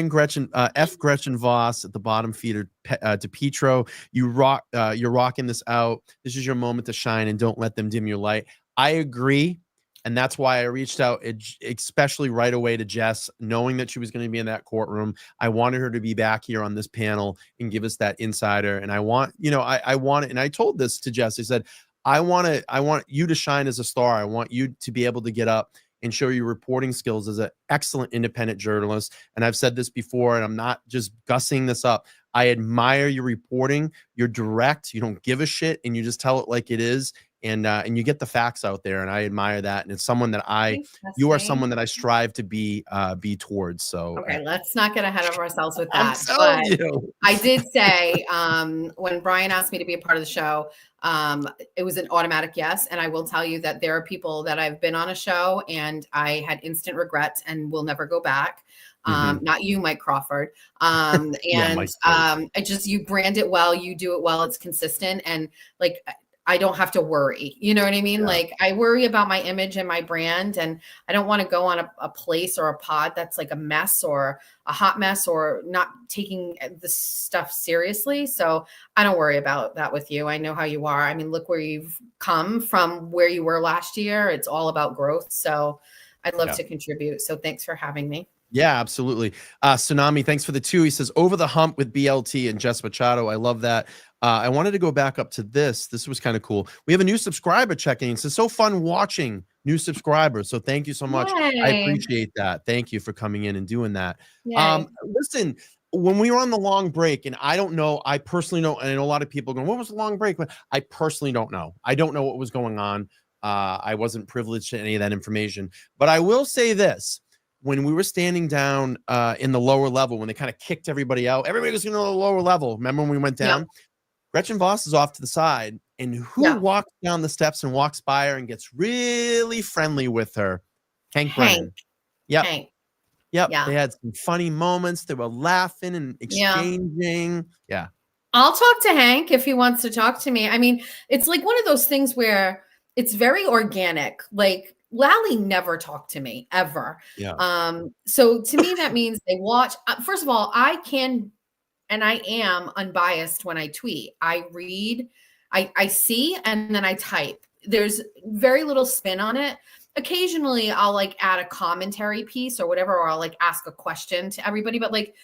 Gretchen Voss at the bottom feeder to Petro. You're rocking this out. This is your moment to shine and don't let them dim your light. I agree. And that's why I reached out, especially right away to Jess, knowing that she was going to be in that courtroom. I wanted her to be back here on this panel and give us that insider. And I want, I want it. And I told this to Jess. I said, I want you to shine as a star. I want you to be able to get up and show your reporting skills as an excellent independent journalist. And I've said this before, and I'm not just gussing this up. I admire your reporting. You're direct. You don't give a shit, and you just tell it like it is. And you get the facts out there, and I admire that. And it's someone that you are someone that I strive to be towards. So okay, let's not get ahead of ourselves with that. But I did say when Brian asked me to be a part of the show, it was an automatic yes. And I will tell you that there are people that I've been on a show and I had instant regrets and will never go back. Not you, Mike Crawford. And you brand it well, you do it well, it's consistent. And like, I don't have to worry. You know what I mean? Yeah. Like I worry about my image and my brand, and I don't want to go on a place or a pod that's like a mess or a hot mess or not taking this stuff seriously. So I don't worry about that with you. I know how you are. I mean, look where you've come from where you were last year. It's all about growth. So I'd love to contribute. So thanks for having me. Yeah, absolutely. Tsunami, thanks for the 2. He says, over the hump with BLT and Jess Machado. I love that. I wanted to go back up to this. This was kind of cool. We have a new subscriber checking in. It's so fun watching new subscribers. So thank you so much. Yay. I appreciate that. Thank you for coming in and doing that. Listen, when we were on the long break, and I don't know, I personally don't, and I know a lot of people going, what was the long break? I personally don't know. I don't know what was going on. I wasn't privileged to any of that information, but I will say this. When we were standing down in the lower level, when they kind of kicked everybody out, everybody was in the lower level. Remember when we went down? Yeah. Gretchen Voss is off to the side, and who Yeah. walks down the steps and walks by her and gets really friendly with her? Hank Brennan. Yep. Hank. Yep. Yeah. They had some funny moments. They were laughing and exchanging. Yeah. I'll talk to Hank if he wants to talk to me. I mean, it's like one of those things where it's very organic. Like Lally never talked to me ever. Yeah. So to me, that means they watch. First of all, I can, and I am unbiased when I tweet. I read, I see, and then I type. There's very little spin on it. Occasionally I'll like add a commentary piece or whatever, or I'll like ask a question to everybody, but like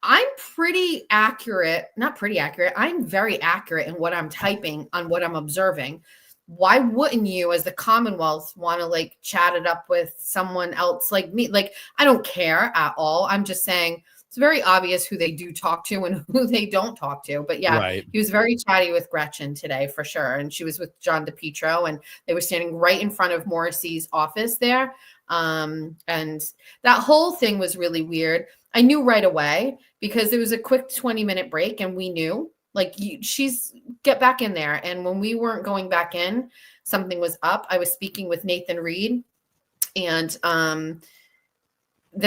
I'm pretty accurate, not pretty accurate. I'm very accurate in what I'm typing on what I'm observing. Why wouldn't you, as the Commonwealth, want to like chat it up with someone else like me? Like, I don't care at all. I'm just saying it's very obvious who they do talk to and who they don't talk to. But yeah, Right. he was very chatty with Gretchen today for sure. And she was with John DePietro, and they were standing right in front of Morrissey's office there. And that whole thing was really weird. I knew right away because there was a quick 20-minute break, and we knew like she's get back in there. And when we weren't going back in, something was up. I was speaking with Nathan Reed, and then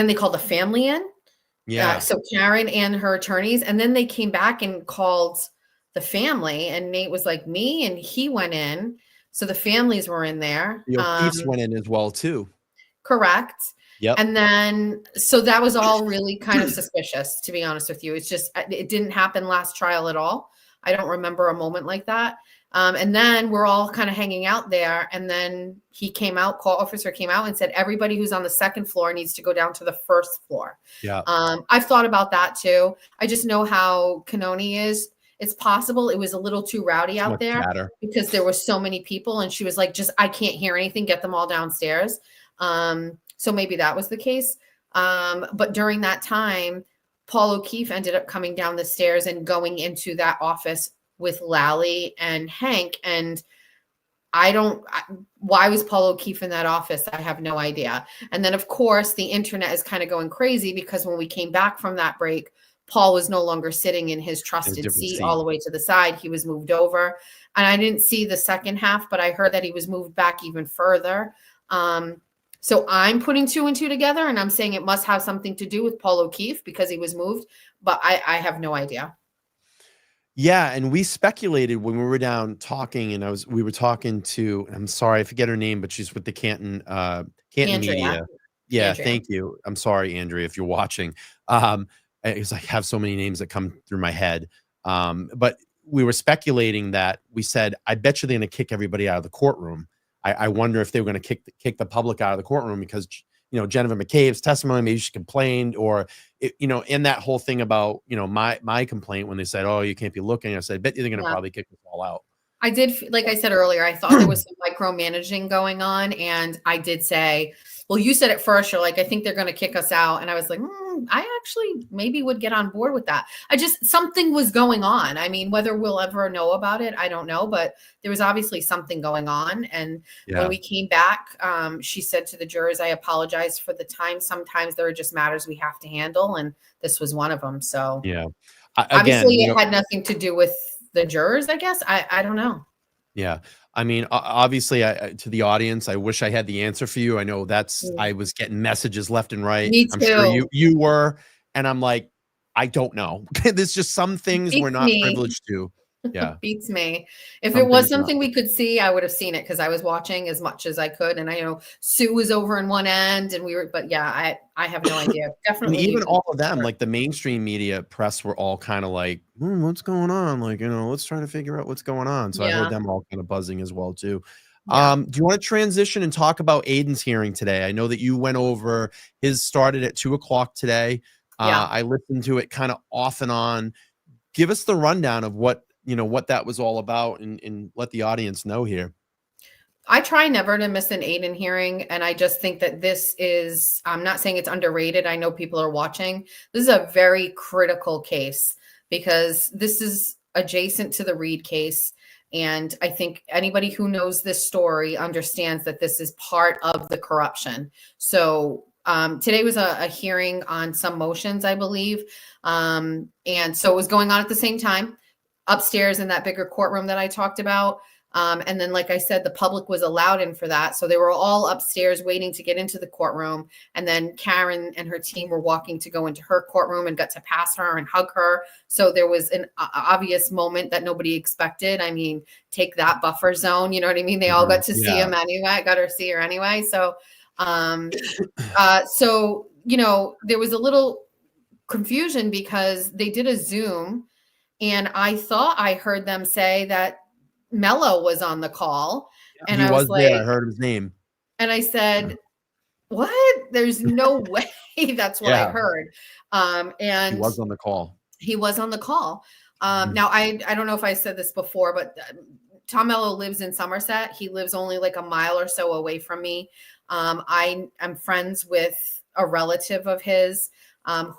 they called the family in. Yeah. So Karen and her attorneys, and then they came back and called the family, and Nate was like, me, and he went in. So the families were in there. The O'Keefe's went in as well too. Correct. Yep. And then, so that was all really kind of suspicious, to be honest with you. It's just, it didn't happen last trial at all. I don't remember a moment like that. And then we're all kind of hanging out there. And then he came out, call officer came out and said, everybody who's on the second floor needs to go down to the first floor. Yeah. I've thought about that too. I just know how Canoni is. It's possible it was a little too rowdy out there because there were so many people, and she was like, just, I can't hear anything. Get them all downstairs. So maybe that was the case. But during that time, Paul O'Keefe ended up coming down the stairs and going into that office with Lally and Hank. And why was Paul O'Keefe in that office? I have no idea. And then of course the internet is kind of going crazy because when we came back from that break, Paul was no longer sitting in his trusted seat all the way to the side. He was moved over, and I didn't see the second half, but I heard that he was moved back even further. So I'm putting two and two together, and I'm saying it must have something to do with Paul O'Keefe because he was moved, but I have no idea. Yeah, and we speculated when we were down talking, and we were talking to, I'm sorry, I forget her name, but she's with the Canton Media. Yeah, Andrea. Thank you. I'm sorry, Andrea, if you're watching. Because I have so many names that come through my head. But we were speculating that we said, I bet you they're going to kick everybody out of the courtroom. I wonder if they were going to kick the public out of the courtroom because, Jennifer McCabe's testimony, maybe she complained, or, in that whole thing about, my complaint when they said, oh, you can't be looking. I said, I bet they're going to probably kick us all out. I did, like I said earlier, I thought there was some micromanaging going on. And I did say, well, you said it first. You're like, I think they're going to kick us out. And I was like, I actually maybe would get on board with that. Something was going on. I mean, whether we'll ever know about it, I don't know. But there was obviously something going on. And when we came back, she said to the jurors, I apologize for the time. Sometimes there are just matters we have to handle. And this was one of them. So yeah, obviously it had nothing to do with the jurors, I guess. I don't know. Yeah. I mean, obviously, to the audience, I wish I had the answer for you. I know I was getting messages left and right. Me too. I'm sure you were. And I'm like, I don't know. There's just some things we're not privileged to. Yeah. Beats me. If it was something we could see, I would have seen it because I was watching as much as I could. And I know Sue was over in one end and but yeah, I have no idea. Definitely. And even all of them, like the mainstream media press, were all kind of like, what's going on? Like, let's try to figure out what's going on. So I heard them all kind of buzzing as well too. Yeah. Do you want to transition and talk about Aiden's hearing today? I know that you went over his started at 2:00 today. I listened to it kind of off and on. Give us the rundown of what that was all about and let the audience know here. I try never to miss an Aiden hearing. And I just think that this is, I'm not saying it's underrated. I know people are watching. This is a very critical case because this is adjacent to the Reed case. And I think anybody who knows this story understands that this is part of the corruption. So today was a hearing on some motions, I believe. And so it was going on at the same time upstairs in that bigger courtroom that I talked about. And then, like I said, the public was allowed in for that. So they were all upstairs waiting to get into the courtroom. And then Karen and her team were walking to go into her courtroom and got to pass her and hug her. So there was an obvious moment that nobody expected. I mean, take that buffer zone. You know what I mean? They all got to see him anyway. Got to see her anyway. So, there was a little confusion because they did a Zoom and I thought I heard them say that Mello was on the call. And He I was like, there. I heard his name. And I said, what? There's no way that's what I heard. And he was on the call. He was on the call. Now, I don't know if I said this before, but Tom Mello lives in Somerset. He lives only like a mile or so away from me. I am friends with a relative of his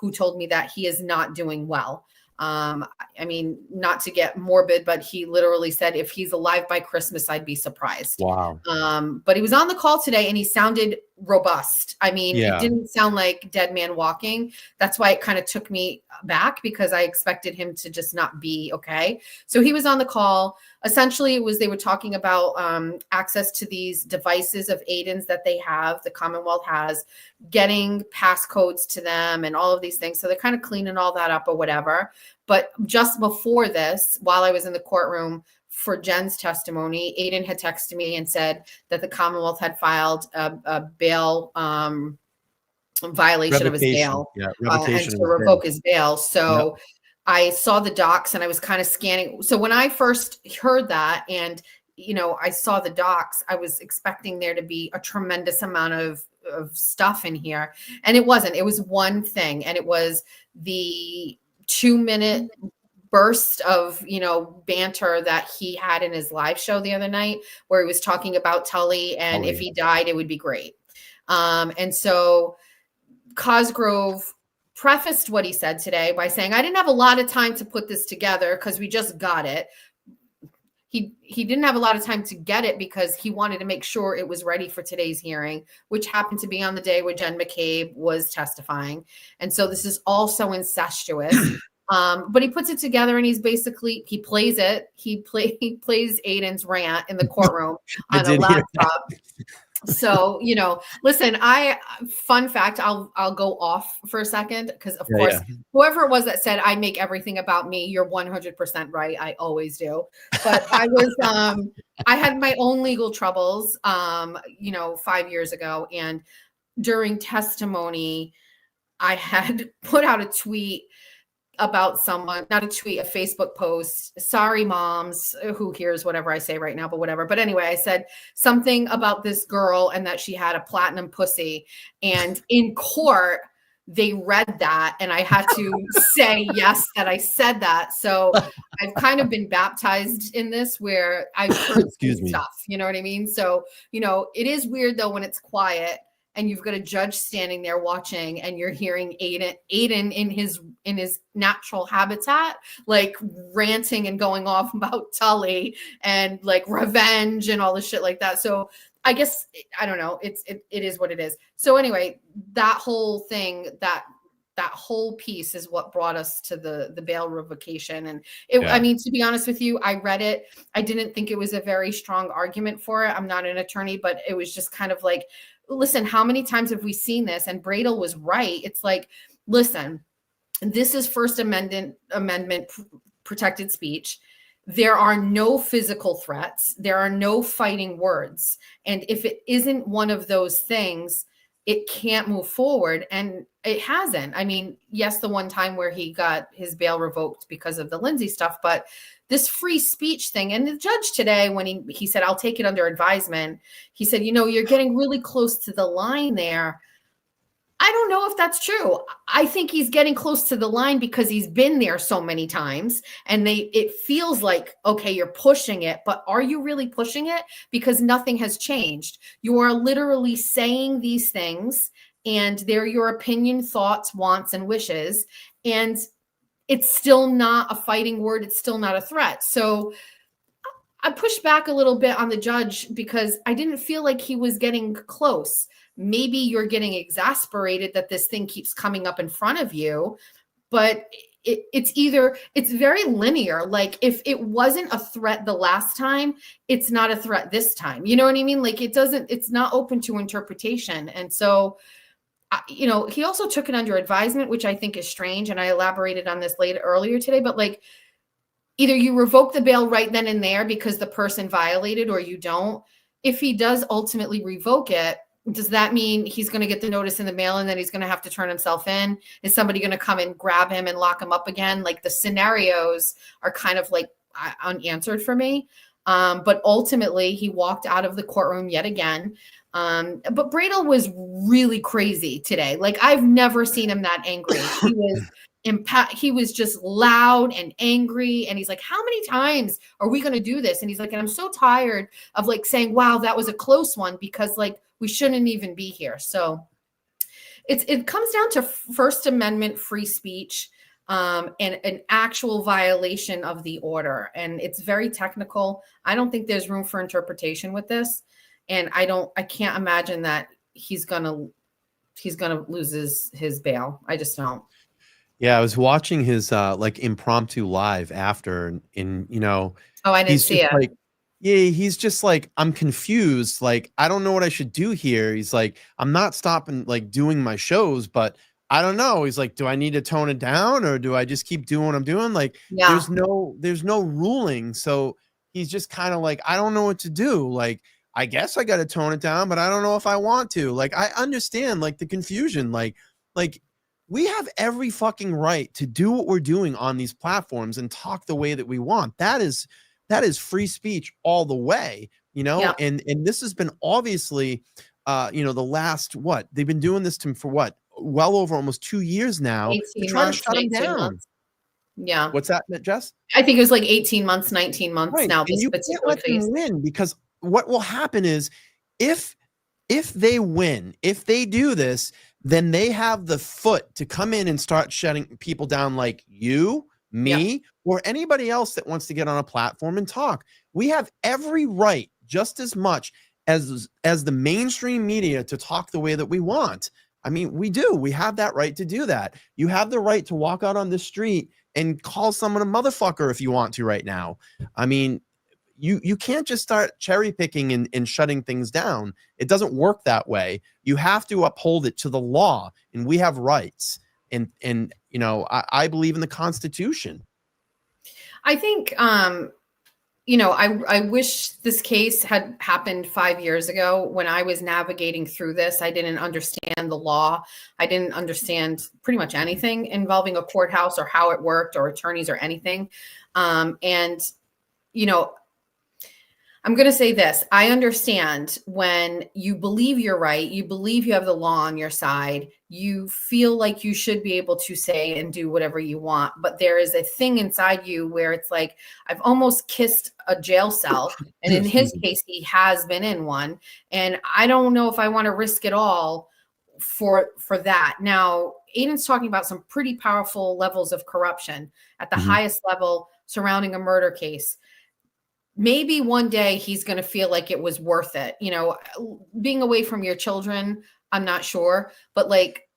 who told me that he is not doing well. I mean, not to get morbid, but he literally said, if he's alive by Christmas, I'd be surprised. Wow. But he was on the call today and he sounded robust. I mean, It didn't sound like dead man walking. That's why it kind of took me back because I expected him to just not be okay. So he was on the call. Essentially, they were talking about access to these devices of Aiden's that they have, the Commonwealth has, getting passcodes to them and all of these things. So they're kind of cleaning all that up or whatever. But just before this, while I was in the courtroom for Jen's testimony, Aiden had texted me and said that the Commonwealth had filed a bail violation of his bail and to revoke his bail. So I saw the docs and I was kind of scanning. So when I first heard that and, I saw the docs, I was expecting there to be a tremendous amount of stuff in here. And it wasn't. It was one thing. And it was the 2-minute burst of, banter that he had in his live show the other night where he was talking about Tully and if he died, it would be great. And so Cosgrove prefaced what he said today by saying, I didn't have a lot of time to put this together because we just got it. He didn't have a lot of time to get it because he wanted to make sure it was ready for today's hearing, which happened to be on the day where Jen McCabe was testifying. And so this is all so incestuous. But he puts it together and he plays it. He plays Aiden's rant in the courtroom on a laptop. So, listen, fun fact, I'll go off for a second because of course, whoever it was that said, I make everything about me, you're 100% right. I always do. But I was, I had my own legal troubles, 5 years ago. And during testimony, I had put out a tweet about someone, not a tweet, a Facebook post. Sorry, moms, who hears whatever I say right now, but whatever. But anyway, I said something about this girl and that she had a platinum pussy. And in court, they read that and I had to say, yes, that I said that. So I've kind of been baptized in this where I've heard stuff, you know what I mean? So, it is weird though when it's quiet and you've got a judge standing there watching and you're hearing Aiden in his natural habitat, like ranting and going off about Tully and like revenge and all this shit like that. So I guess, I don't know, it is what it is. So anyway, that whole thing, that whole piece is what brought us to the bail revocation. And I mean, to be honest with you, I read it. I didn't think it was a very strong argument for it. I'm not an attorney, but it was just kind of like, listen, how many times have we seen this? And Bradel was right. It's like, listen, this is First Amendment protected speech. There are no physical threats. There are no fighting words. And if it isn't one of those things, it can't move forward. And it hasn't. I mean, yes, the one time where he got his bail revoked because of the Lindsay stuff, but this free speech thing. And the judge today, when he said, I'll take it under advisement, he said, you're getting really close to the line there. I don't know if that's true. I think he's getting close to the line because he's been there so many times and it feels like, okay, you're pushing it, but are you really pushing it? Because nothing has changed. You are literally saying these things and they're your opinion, thoughts, wants, and wishes. And it's still not a fighting word. It's still not a threat. So I pushed back a little bit on the judge because I didn't feel like he was getting close. Maybe you're getting exasperated that this thing keeps coming up in front of you, but it's very linear. Like if it wasn't a threat the last time, it's not a threat this time. You know what I mean? Like it's not open to interpretation. And so, he also took it under advisement, which I think is strange. And I elaborated on this earlier today, but like, either you revoke the bail right then and there because the person violated or you don't. If he does ultimately revoke it, does that mean he's going to get the notice in the mail and then he's going to have to turn himself in? Is somebody going to come and grab him and lock him up again? Like the scenarios are kind of like unanswered for me. But ultimately he walked out of the courtroom yet again. But Bradel was really crazy today. Like I've never seen him that angry. He was just loud and angry. And he's like, how many times are we going to do this? And he's like, and I'm so tired of like saying, wow, that was a close one because like we shouldn't even be here. So it comes down to First Amendment free speech and an actual violation of the order. And it's very technical. I don't think there's room for interpretation with this. And I can't imagine that he's going to lose his bail. I just don't. Yeah, I was watching his like impromptu live after, and oh, I didn't see it. Like, yeah, he's just like, I'm confused. Like, I don't know what I should do here. He's like, I'm not stopping like doing my shows, but I don't know. He's like, do I need to tone it down or do I just keep doing what I'm doing? Like, there's no ruling. So he's just kind of like, I don't know what to do. Like, I guess I got to tone it down, but I don't know if I want to. Like, I understand like the confusion. Like we have every fucking right to do what we're doing on these platforms and talk the way that we want. That is free speech all the way, Yeah. and this has been obviously, the last, they've been doing this for well over almost 2 years now to try to shut him down. Months. Yeah. What's that, Jess? I think it was like 18 months, 19 months Right. now. And you can't let them win, because what will happen is if they win, if they do this, then they have the foot to come in and start shutting people down like you, me, or anybody else that wants to get on a platform and talk. We have every right, just as much as the mainstream media, to talk the way that we want. I mean, we do. We have that right to do that. You have the right to walk out on the street and call someone a motherfucker if you want to right now. I mean, you can't just start cherry picking and shutting things down. It doesn't work that way. You have to uphold it to the law, and we have rights. And I believe in the Constitution. I think, I wish this case had happened 5 years ago when I was navigating through this. I didn't understand the law. I didn't understand pretty much anything involving a courthouse or how it worked or attorneys or anything. I'm going to say this. I understand when you believe you're right, you believe you have the law on your side, you feel like you should be able to say and do whatever you want. But there is a thing inside you where it's like, I've almost kissed a jail cell. And in his case, he has been in one. And I don't know if I want to risk it all for that. Now, Aiden's talking about some pretty powerful levels of corruption at the highest level surrounding a murder case. Maybe one day he's going to feel like it was worth it. Being away from your children, I'm not sure. But like,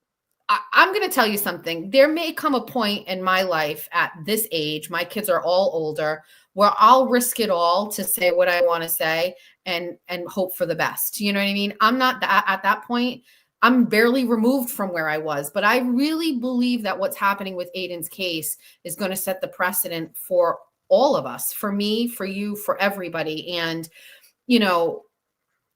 I'm going to tell you something. There may come a point in my life at this age, my kids are all older, where I'll risk it all to say what I want to say and hope for the best. You know what I mean? I'm not at that point. I'm barely removed from where I was. But I really believe that what's happening with Aiden's case is going to set the precedent for all of us, for me, for you, for everybody. And,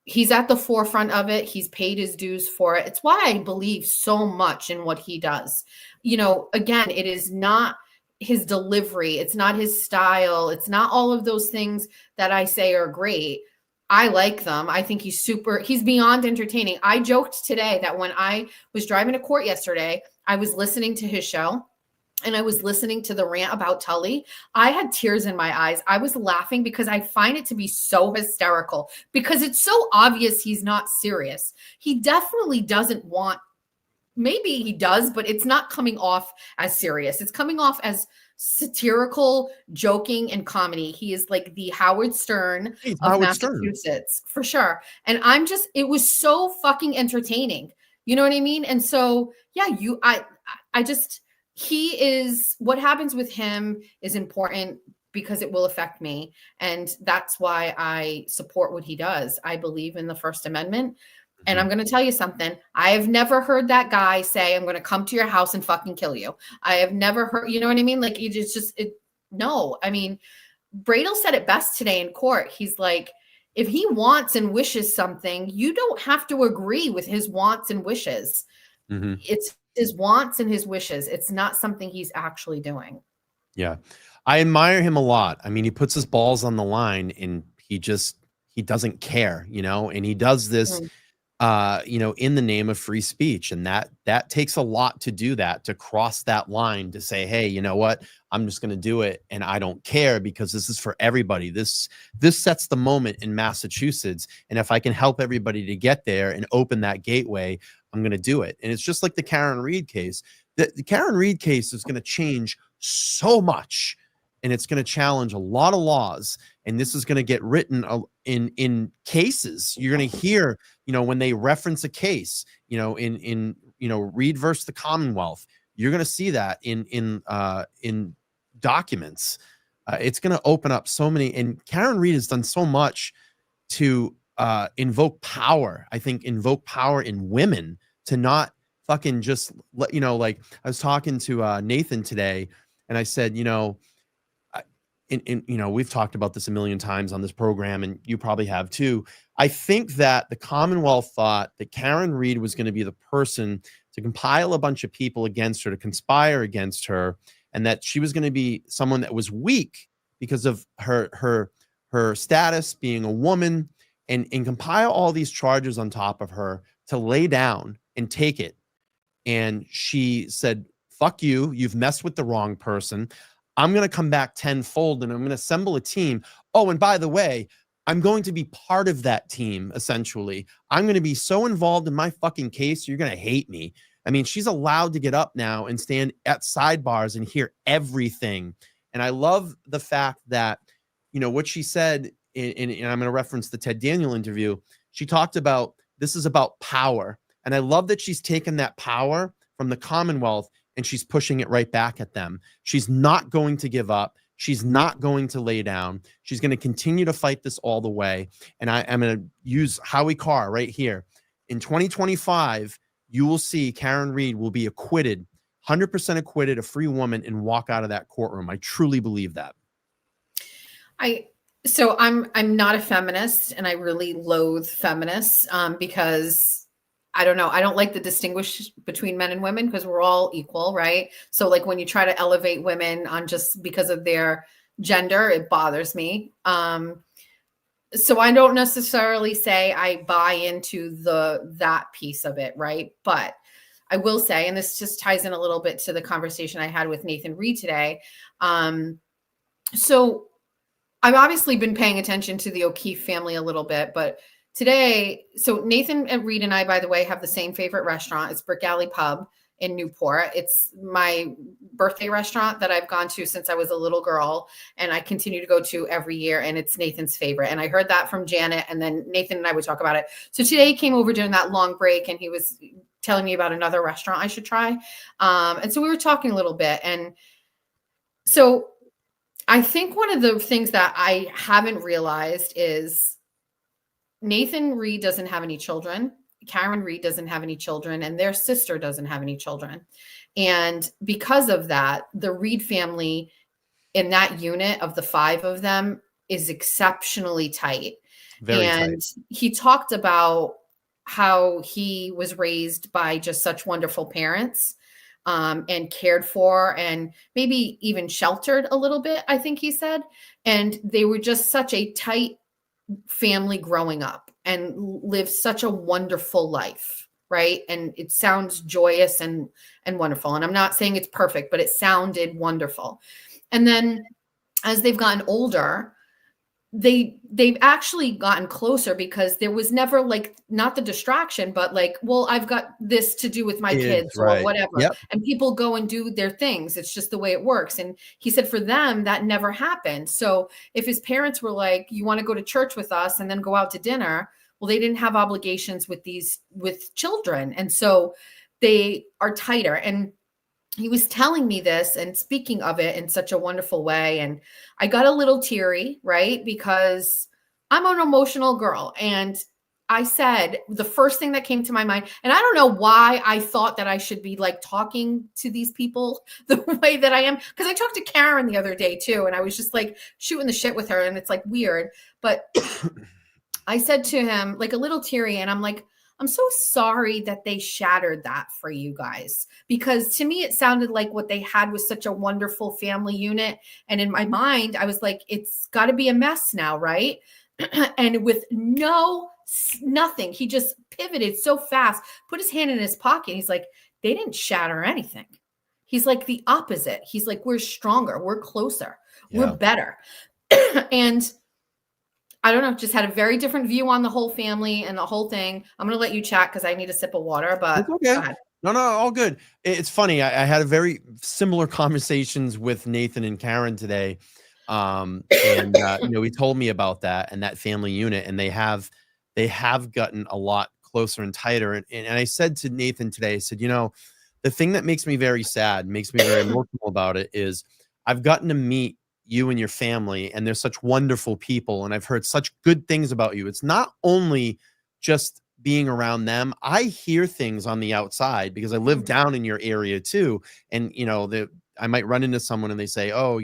he's at the forefront of it. He's paid his dues for it. It's why I believe so much in what he does. Again, it is not his delivery. It's not his style. It's not all of those things that I say are great. I like them. I think he's beyond entertaining. I joked today that when I was driving to court yesterday, I was listening to his show and I was listening to the rant about Tully. I had tears in my eyes. I was laughing because I find it to be so hysterical because it's so obvious he's not serious. He definitely doesn't want, maybe he does, but it's not coming off as serious. It's coming off as satirical, joking, and comedy. He is like the Howard Stern He's of Howard Stern. Massachusetts, for sure. And it was so fucking entertaining. You know what I mean? And so, yeah, what happens with him is important because it will affect me. And that's why I support what he does. I believe in the First Amendment. And I'm going to tell you something. I have never heard that guy say, I'm going to come to your house and fucking kill you. I have never heard, you know what I mean? Like, no. I mean, Bradel said it best today in court. He's like, if he wants and wishes something, you don't have to agree with his wants and wishes. Mm-hmm. It's his wants and his wishes. It's not something he's actually doing. Yeah. I admire him a lot. I mean, he puts his balls on the line and he doesn't care, and he does this, in the name of free speech. And that takes a lot to do that, to cross that line, to say, hey, you know what, I'm just going to do it. And I don't care because this is for everybody. This sets the moment in Massachusetts. And if I can help everybody to get there and open that gateway, I'm going to do it. And it's just like the Karen Reed case. The Karen Reed case is going to change so much, and it's going to challenge a lot of laws. And this is going to get written in cases. You're going to hear, when they reference a case, in Reed versus the Commonwealth, you're going to see that in documents. It's going to open up so many. And Karen Reed has done so much to invoke power. I think invoke power in women to not fucking just let, like I was talking to Nathan today, and I said, we've talked about this a million times on this program, and you probably have too. I think that the Commonwealth thought that Karen Reed was going to be the person to compile a bunch of people against her, to conspire against her, and that she was going to be someone that was weak because of her status, being a woman, and compile all these charges on top of her to lay down and take it. And she said, fuck you. You've messed with the wrong person. I'm going to come back tenfold and I'm going to assemble a team. Oh, and by the way, I'm going to be part of that team, essentially. I'm going to be so involved in my fucking case, you're going to hate me. I mean, she's allowed to get up now and stand at sidebars and hear everything. And I love the fact that, what she said, and I'm going to reference the Ted Daniel interview. She talked about, this is about power. And I love that she's taken that power from the Commonwealth and she's pushing it right back at them. She's not going to give up. She's not going to lay down. She's going to continue to fight this all the way. And I'm going to use Howie Carr right here. In 2025, you will see Karen Reed will be acquitted, 100% acquitted, a free woman, and walk out of that courtroom. I truly believe that. So I'm not a feminist, and I really loathe feminists because I don't know. I don't like to distinguish between men and women because we're all equal, right? So like when you try to elevate women on just because of their gender, it bothers me. So I don't necessarily say I buy into that piece of it, right? But I will say, and this just ties in a little bit to the conversation I had with Nathan Reed today. So I've obviously been paying attention to the O'Keefe family a little bit, but today, so Nathan and Reed and I, by the way, have the same favorite restaurant. It's Brick Alley Pub in Newport. It's my birthday restaurant that I've gone to since I was a little girl, and I continue to go to every year, and it's Nathan's favorite. And I heard that from Janet, and then Nathan and I would talk about it. So today he came over during that long break, and he was telling me about another restaurant I should try. And so we were talking a little bit. And so I think one of the things that I haven't realized is Nathan Reed doesn't have any children. Karen Reed doesn't have any children, and their sister doesn't have any children. And because of that, the Reed family in that unit of the 5 of them is exceptionally tight. Very and tight. He talked about how he was raised by just such wonderful parents, and cared for and maybe even sheltered a little bit, I think he said. And they were just such a tight family growing up and lived such a wonderful life, right? And it sounds joyous and wonderful. And I'm not saying it's perfect, but it sounded wonderful. And then as they've gotten older, they've actually gotten closer because there was never like not the distraction, but like, well, I've got this to do with my kids or right. whatever. Yep. And people go and do their things. It's just the way it works. And he said for them, that never happened. So if his parents were like, you want to go to church with us and then go out to dinner, well, they didn't have obligations with children. And so they are tighter. And he was telling me this and speaking of it in such a wonderful way. And I got a little teary, right? Because I'm an emotional girl. And I said the first thing that came to my mind, and I don't know why I thought that I should be like talking to these people the way that I am. Because I talked to Karen the other day too. And I was just like shooting the shit with her. And it's like weird. But I said to him, like a little teary, and I'm like, I'm so sorry that they shattered that for you guys, because to me, it sounded like what they had was such a wonderful family unit. And in my mind, I was like, it's got to be a mess now, right? And with nothing, he just pivoted so fast, put his hand in his pocket. He's like, they didn't shatter anything. He's like the opposite. He's like, we're stronger, we're closer, we're better. And I don't know, just had a very different view on the whole family and the whole thing. I'm going to let you chat because I need a sip of water, but it's okay. Go ahead. No, all good. It's funny. I had a very similar conversations with Nathan and Karen today. And he told me about that and that family unit, and they have gotten a lot closer and tighter. And I said to Nathan today, I said, the thing that makes me very sad, makes me very emotional about it is I've gotten to meet you and your family, and they're such wonderful people, and I've heard such good things about you. It's not only just being around them. I hear things on the outside because I live down in your area too, and I might run into someone and they say, oh,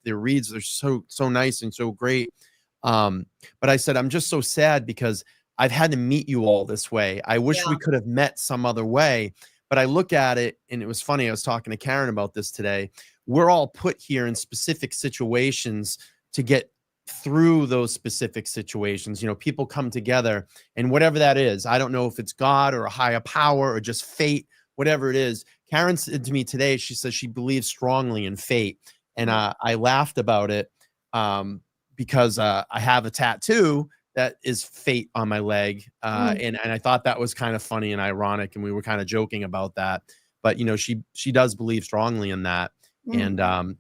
their reads are so nice and so great, but I said I'm just so sad because I've had to meet you all this way. I wish we could have met some other way. But I look at it, and it was funny. I was talking to Karen about this today. We're all put here in specific situations to get through those specific situations. People come together, and whatever that is, I don't know if it's God or a higher power or just fate, whatever it is. Karen said to me today, she says she believes strongly in fate. And I laughed about it because I have a tattoo that is fate on my leg. And I thought that was kind of funny and ironic. And we were kind of joking about that, but she does believe strongly in that. And, and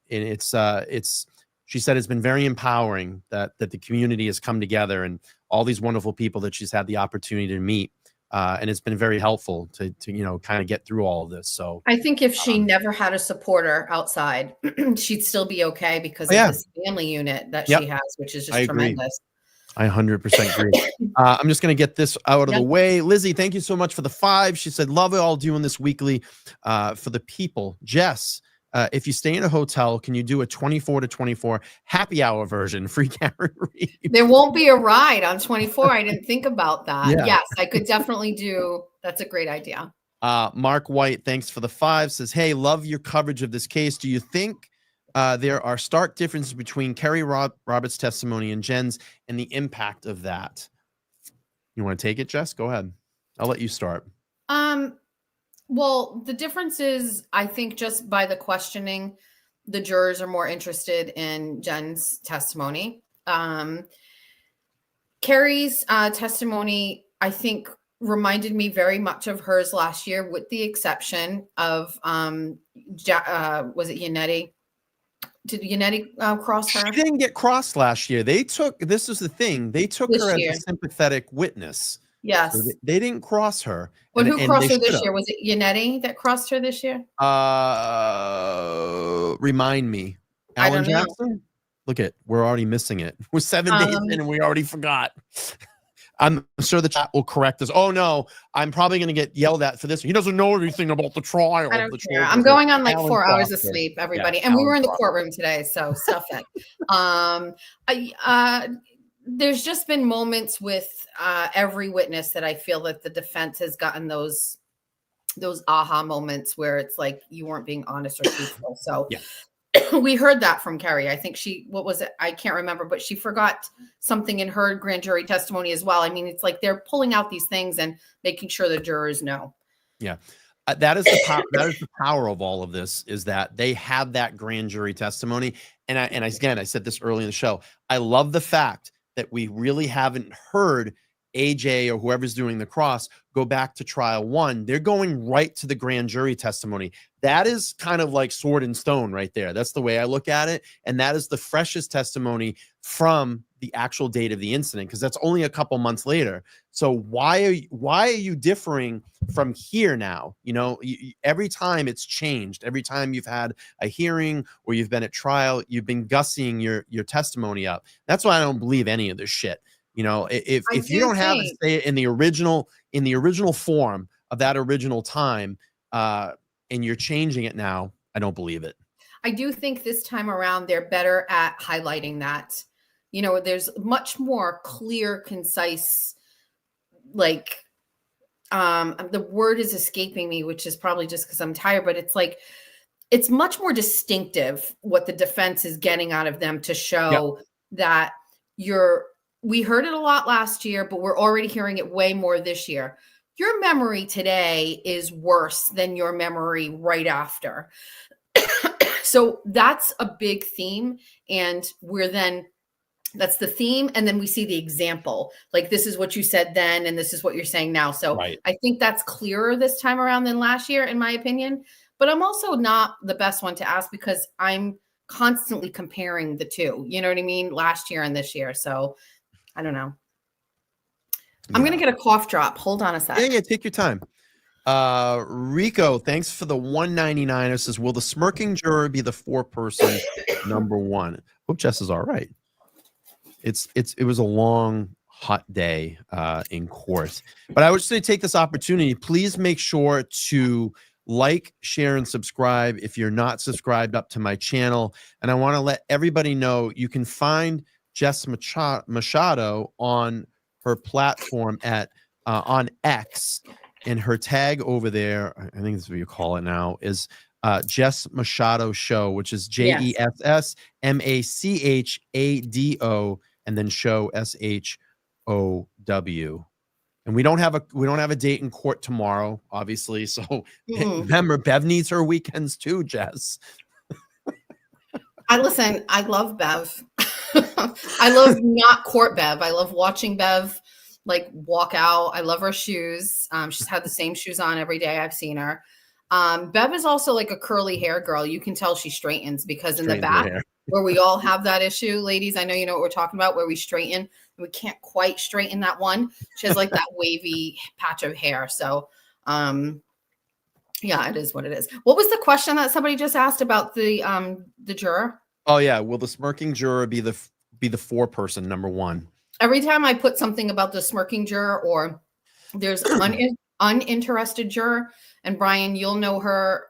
it's, she said, it's been very empowering that the community has come together and all these wonderful people that she's had the opportunity to meet. And it's been very helpful to kind of get through all of this. So I think if she never had a supporter outside, she'd still be okay because of this family unit that she has, which is just tremendous. I 100% agree. I'm just going to get this out of the way. Lizzie, thank you so much for the 5. She said, love it all doing this weekly for the people. Jess, if you stay in a hotel, can you do a 24 to 24 happy hour version? Free Karen Reed. There won't be a ride on 24. I didn't think about that. Yeah. Yes, I could definitely do. That's a great idea. Mark White, thanks for the 5, says, hey, love your coverage of this case. Do you think there are stark differences between Kerry Roberts' testimony and Jen's and the impact of that? You want to take it, Jess? Go ahead. I'll let you start. Well, the difference is, I think just by the questioning, the jurors are more interested in Jen's testimony. Kerry's testimony, I think, reminded me very much of hers last year, with the exception of, was it Yannetti? Did Yannetti cross her? She didn't get crossed last year. This is the thing. They took her as a sympathetic witness. Yes. So they didn't cross her. But who crossed her this year? Was it Yannetti that crossed her this year? Remind me. Alan Jackson? Look we're already missing it. We're 7 days in and we already forgot. I'm sure the chat will correct us. Oh no, I'm probably going to get yelled at for this. He doesn't know anything about the trial. I don't care. I'm going on like 4 hours of sleep, everybody. And we were in the courtroom today, so stuff it. There's just been moments with every witness that I feel that the defense has gotten those aha moments where it's like you weren't being honest or truthful. So we heard that from Carrie. I think what was it? I can't remember, but she forgot something in her grand jury testimony as well. I mean, it's like they're pulling out these things and making sure the jurors know. Yeah. That is the power. That is the power of all of this, is that they have that grand jury testimony. And again, I said this early in the show. I love the fact that we really haven't heard AJ or whoever's doing the cross go back to trial one. They're going right to the grand jury testimony. That is kind of like sword and stone right there. That's the way I look at it. And that is the freshest testimony from the actual date of the incident, because that's only a couple months later. So why are you differing from here now? You know, every time it's changed, every time you've had a hearing or you've been at trial, you've been gussying your testimony up. That's why I don't believe any of this shit. You know, if you don't have it say in the original form of that original time, and you're changing it now, I don't believe it. I do think this time around they're better at highlighting that. You know, there's much more clear, concise, like the word is escaping me, which is probably just because I'm tired, but it's like it's much more distinctive what the defense is getting out of them to show that we heard it a lot last year, but we're already hearing it way more this year. Your memory today is worse than your memory right after. So that's a big theme. And that's the theme. And then we see the example. Like, this is what you said then, and this is what you're saying now. So right. I think that's clearer this time around than last year, in my opinion. But I'm also not the best one to ask because I'm constantly comparing the two. You know what I mean? Last year and this year. So I don't know. I'm going to get a cough drop. Hold on a sec. Yeah, take your time. Rico, thanks for the 199. It says, will the smirking juror be the four-person number one? Hope Jess is all right. It was a long, hot day in court. But I would just say take this opportunity. Please make sure to like, share, and subscribe if you're not subscribed up to my channel. And I want to let everybody know you can find Jess Machado on her platform at on X, and her tag over there, I think that's what you call it now, is Jess Machado Show, which is JESS MACHADO and then show SHOW. And we don't have a date in court tomorrow, obviously. So remember, Bev needs her weekends too, Jess. I love Bev. I love not court Bev. I love watching Bev like walk out. I love her shoes. She's had the same shoes on every day I've seen her. Bev is also like a curly hair girl. You can tell she straightens because in the back where we all have that issue, ladies, I know you know what we're talking about, where we straighten and we can't quite straighten that one. She has like that wavy patch of hair. So yeah, it is what it is. What was the question that somebody just asked about the juror? Oh yeah, will the smirking juror be the four-person number one? Every time I put something about the smirking juror or there's uninterested juror, and Brian, you'll know her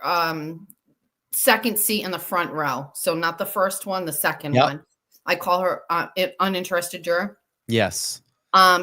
second seat in the front row. So not the first one, the second one. I call her uninterested juror. Yes.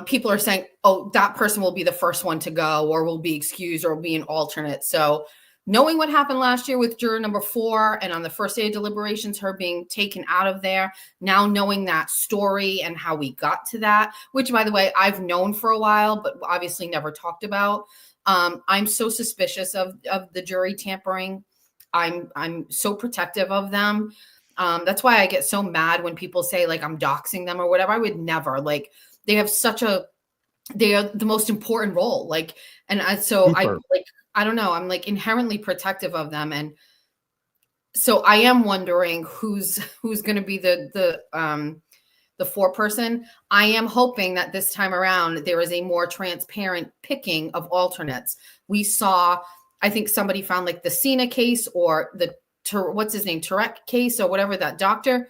People are saying, oh, that person will be the first one to go or will be excused or will be an alternate. So knowing what happened last year with juror number 4 and on the first day of deliberations, her being taken out of there, now knowing that story and how we got to that, which, by the way, I've known for a while, but obviously never talked about. I'm so suspicious of the jury tampering. I'm so protective of them. That's why I get so mad when people say like I'm doxing them or whatever. I would never. Like, they are the most important role. Like, and I don't know. I'm like inherently protective of them. And so I am wondering who's going to be the four-person. I am hoping that this time around there is a more transparent picking of alternates. We saw, I think somebody found like the Cena case or what's his name, Turek case or whatever, that doctor,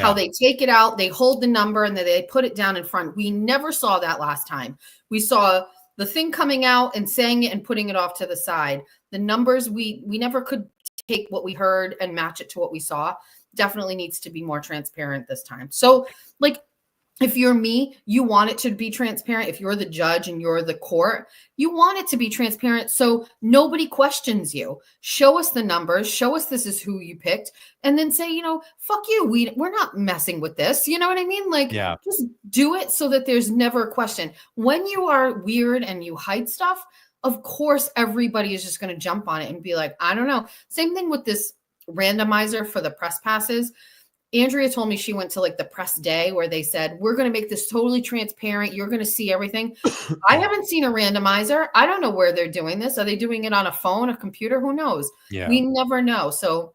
how they take it out, they hold the number and then they put it down in front. We never saw that last time. We saw the thing coming out and saying it and putting it off to the side. The numbers, we never could take what we heard and match it to what we saw. Definitely needs to be more transparent this time. So like, If you're me, you want it to be transparent. If you're the judge and you're the court, you want it to be transparent so nobody questions you. Show us the numbers, show us this is who you picked, and then say, fuck you. We're not messing with this. You know what I mean? Like, just do it so that there's never a question. When you are weird and you hide stuff, of course, everybody is just going to jump on it and be like, I don't know. Same thing with this randomizer for the press passes. Andrea told me she went to like the press day where they said, we're going to make this totally transparent. You're going to see everything. I haven't seen a randomizer. I don't know where they're doing this. Are they doing it on a phone, a computer? Who knows? Yeah. We never know. So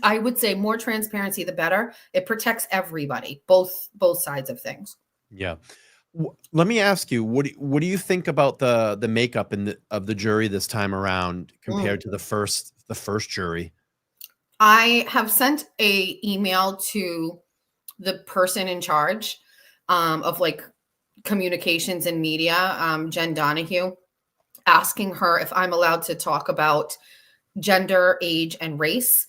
I would say more transparency, the better. It protects everybody, both sides of things. Yeah. Let me ask you, what do you think about the makeup of the jury this time around compared to the first jury? I have sent a email to the person in charge of like communications and media, Jen Donahue, asking her if I'm allowed to talk about gender, age, and race.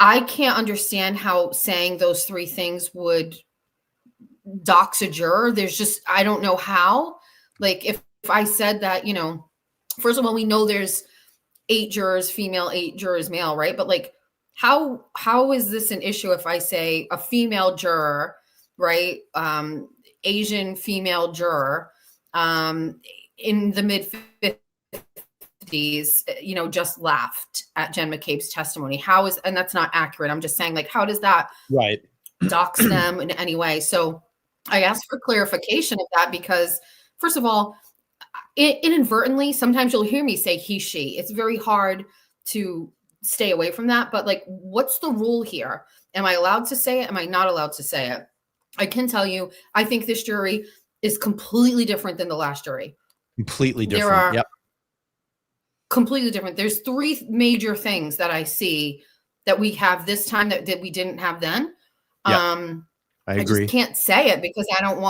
I can't understand how saying those three things would dox a juror. I don't know how. Like if I said that, first of all, we know there's 8 jurors female, 8 jurors male, right? But like how is this an issue if I say a female juror, right? Asian female juror in the mid 50s, just laughed at Jen McCabe's testimony. And that's not accurate. I'm just saying, like, how does that dox them in any way? So I asked for clarification of that because, first of all, inadvertently, sometimes you'll hear me say he, she. It's very hard to stay away from that. But like, what's the rule here? Am I allowed to say it? Am I not allowed to say it? I can tell you, I think this jury is completely different than the last jury. Completely different. Completely different. There's 3 major things that I see that we have this time that we didn't have then. I agree. I just can't say it because I don't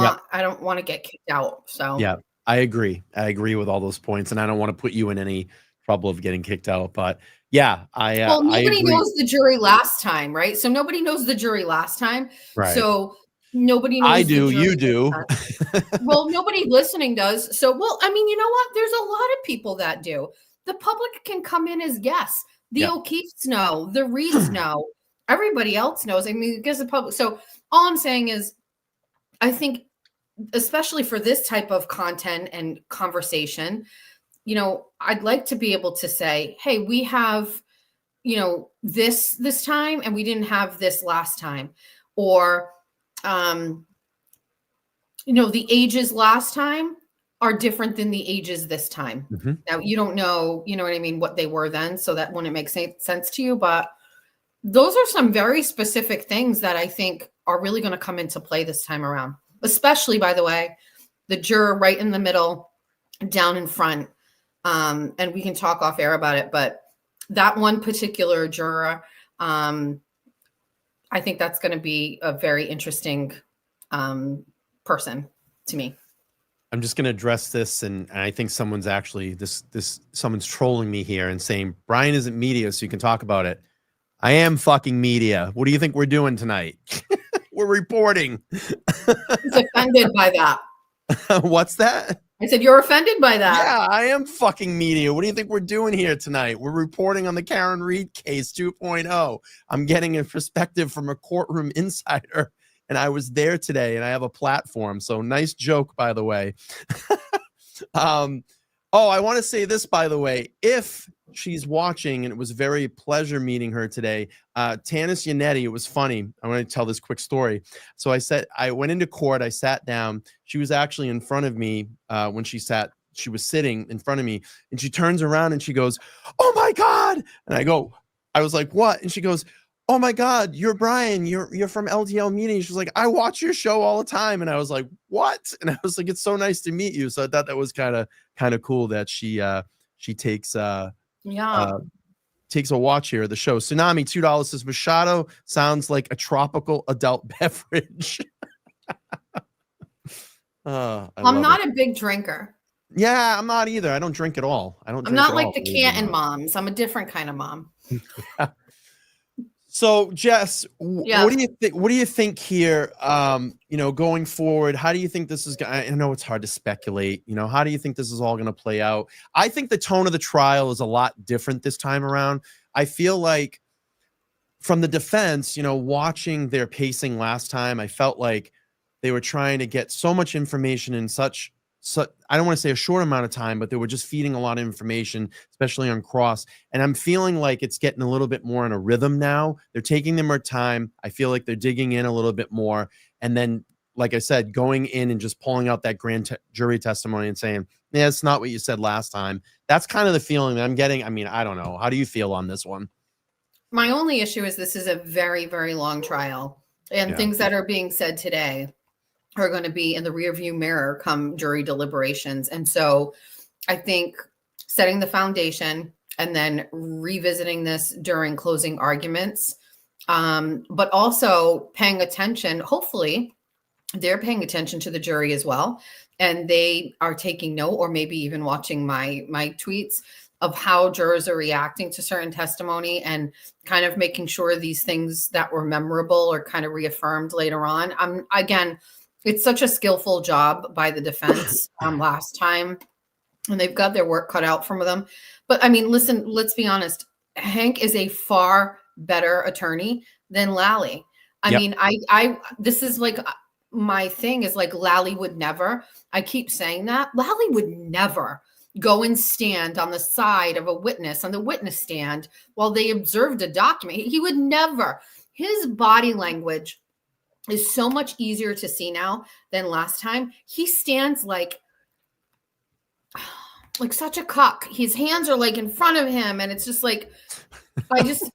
want to get kicked out. So yeah, I agree. I agree with all those points, and I don't want to put you in any trouble of getting kicked out. But yeah, nobody knows the jury last time, right? So nobody knows the jury last time. Right. So nobody knows. I do. You do. Well, nobody listening does. So, I mean, you know what? There's a lot of people that do. The public can come in as guests. The O'Keefes know. The Reeds know. Everybody else knows. I mean, because the public. So all I'm saying is, I think, especially for this type of content and conversation, I'd like to be able to say, hey, we have, this time and we didn't have this last time. Or, the ages last time are different than the ages this time. Mm-hmm. Now, you don't know, what I mean, what they were then. So that wouldn't make sense to you. But those are some very specific things that I think are really going to come into play this time around. Especially, by the way, the juror right in the middle, down in front. And we can talk off air about it. But that one particular juror, I think that's going to be a very interesting person to me. I'm just going to address this, and I think someone's actually someone's trolling me here and saying Brian isn't media, so you can talk about it. I am fucking media. What do you think we're doing tonight? We're reporting. He's offended by that. What's that? I said you're offended by that. Yeah, I am fucking media. What do you think we're doing here tonight? We're reporting on the Karen Reed case 2.0. I'm getting a perspective from a courtroom insider. And I was there today, and I have a platform. So nice joke, by the way. I want to say this, by the way. If she's watching, and it was very pleasure meeting her today, Tanis Yannetti, it was funny. I want to tell this quick story. So I went into court. I sat down. She was actually in front of me when she was sitting in front of me. And she turns around and she goes, "Oh, my God." And I was like, "What?" And she goes, "Oh my God, you're Brian. You're from LTL Media." She's like, "I watch your show all the time." And I was like, "What?" And I was like, "It's so nice to meet you." So I thought that was kind of cool that she takes takes a watch here of the show. Tsunami $2 says Machado sounds like a tropical adult beverage. I'm not a big drinker. Yeah, I'm not either. I don't drink at all. I'm not like the Canton moms. I'm a different kind of mom. So, Jess, Yeah. what do you think? What do you think here? Going forward, how do you think this is going? I know it's hard to speculate. How do you think this is all going to play out? I think the tone of the trial is a lot different this time around. I feel like from the defense, watching their pacing last time, I felt like they were trying to get so much information in such I don't want to say a short amount of time, but they were just feeding a lot of information, especially on cross. And I'm feeling like it's getting a little bit more in a rhythm now. They're taking their time. I feel like they're digging in a little bit more. And then, like I said, going in and just pulling out that grand jury testimony and saying, yeah, it's not what you said last time. That's kind of the feeling that I'm getting. I mean, I don't know. How do you feel on this one? My only issue is this is a very, very long trial, and things that are being said today are going to be in the rearview mirror come jury deliberations. And so I think setting the foundation and then revisiting this during closing arguments, but also paying attention, hopefully they're paying attention to the jury as well. And they are taking note, or maybe even watching my tweets of how jurors are reacting to certain testimony and kind of making sure these things that were memorable are kind of reaffirmed later on. Again, it's such a skillful job by the defense last time, and they've got their work cut out for them. But I mean, listen, let's be honest. Hank is a far better attorney than Lally. I mean, this is like my thing is like Lally would never, I keep saying that, Lally would never go and stand on the side of a witness on the witness stand while they observed a document. He would never. His body language is so much easier to see now than last time. He stands like such a cuck. His hands are like in front of him. And it's just like, his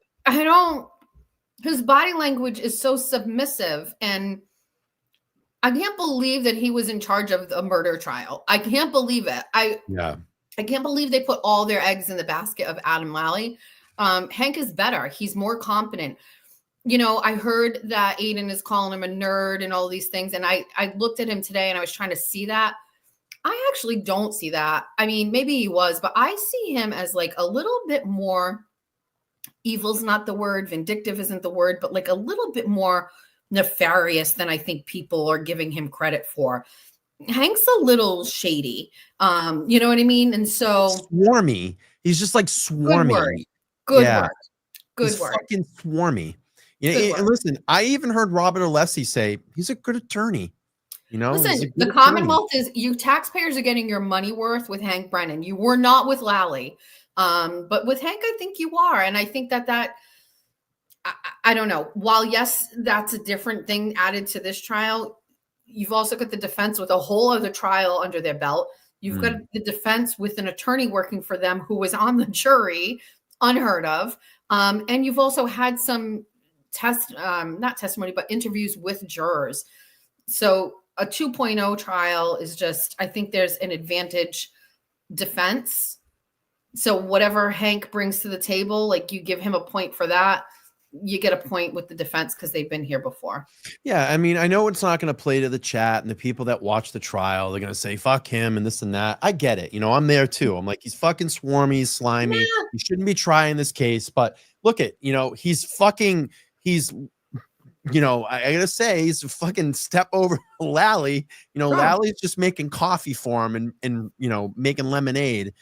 body language is so submissive. And I can't believe that he was in charge of a murder trial. I can't believe it. I can't believe they put all their eggs in the basket of Adam Lally. Hank is better. He's more competent. I heard that Aiden is calling him a nerd and all these things. And I looked at him today and I was trying to see that. I actually don't see that. I mean, maybe he was, but I see him as like a little bit more, evil's not the word, vindictive isn't the word, but like a little bit more nefarious than I think people are giving him credit for. Hank's a little shady. You know what I mean? And so swarmy. He's just like swarmy. Good word. He's fucking swarmy. And listen, I even heard Robert Alessi say he's a good attorney. Listen, the Commonwealth is, you taxpayers are getting your money worth with Hank Brennan. You were not with Lally. But with Hank, I think you are. And I think that I don't know. While yes, that's a different thing added to this trial, you've also got the defense with a whole other trial under their belt. You've got the defense with an attorney working for them who was on the jury, unheard of. And you've also had some not testimony, but interviews with jurors. So a 2.0 trial is just, I think there's an advantage defense. So whatever Hank brings to the table, like you give him a point for that. You get a point with the defense because they've been here before. Yeah, I mean, I know it's not going to play to the chat and the people that watch the trial. They're going to say, fuck him and this and that. I get it. I'm there too. I'm like, he's fucking swarmy, he's slimy. Yeah. You shouldn't be trying this case. But look at, I gotta say, he's a fucking step over Lally. Lally's just making coffee for him and making lemonade.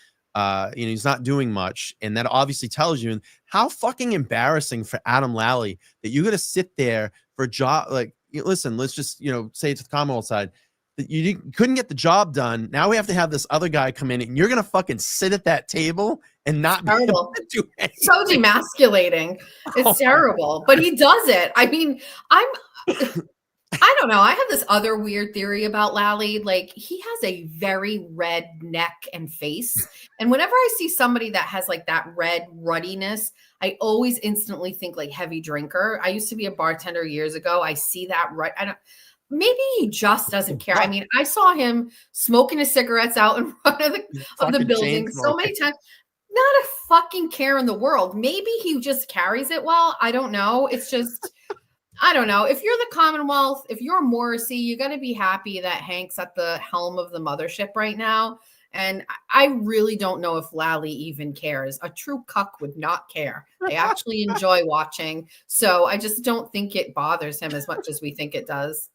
He's not doing much. And that obviously tells you how fucking embarrassing for Adam Lally that you got to sit there for a job. Like, listen, let's just, say it to the Commonwealth side that you couldn't get the job done. Now we have to have this other guy come in and you're going to fucking sit at that table and not be able to do anything. So demasculating. It's terrible, but he does it. I mean, I don't know. I have this other weird theory about Lally. Like, he has a very red neck and face. And whenever I see somebody that has like that red ruddiness, I always instantly think like heavy drinker. I used to be a bartender years ago. I see that maybe he just doesn't care. I mean, I saw him smoking his cigarettes out in front of the building so many times. Not a fucking care in the world. Maybe he just carries it well. I don't know. It's just, I don't know. If you're the Commonwealth, if you're Morrissey, you got to be happy that Hank's at the helm of the mothership right now. And I really don't know if Lally even cares. A true cuck would not care. They actually enjoy watching. So I just don't think it bothers him as much as we think it does.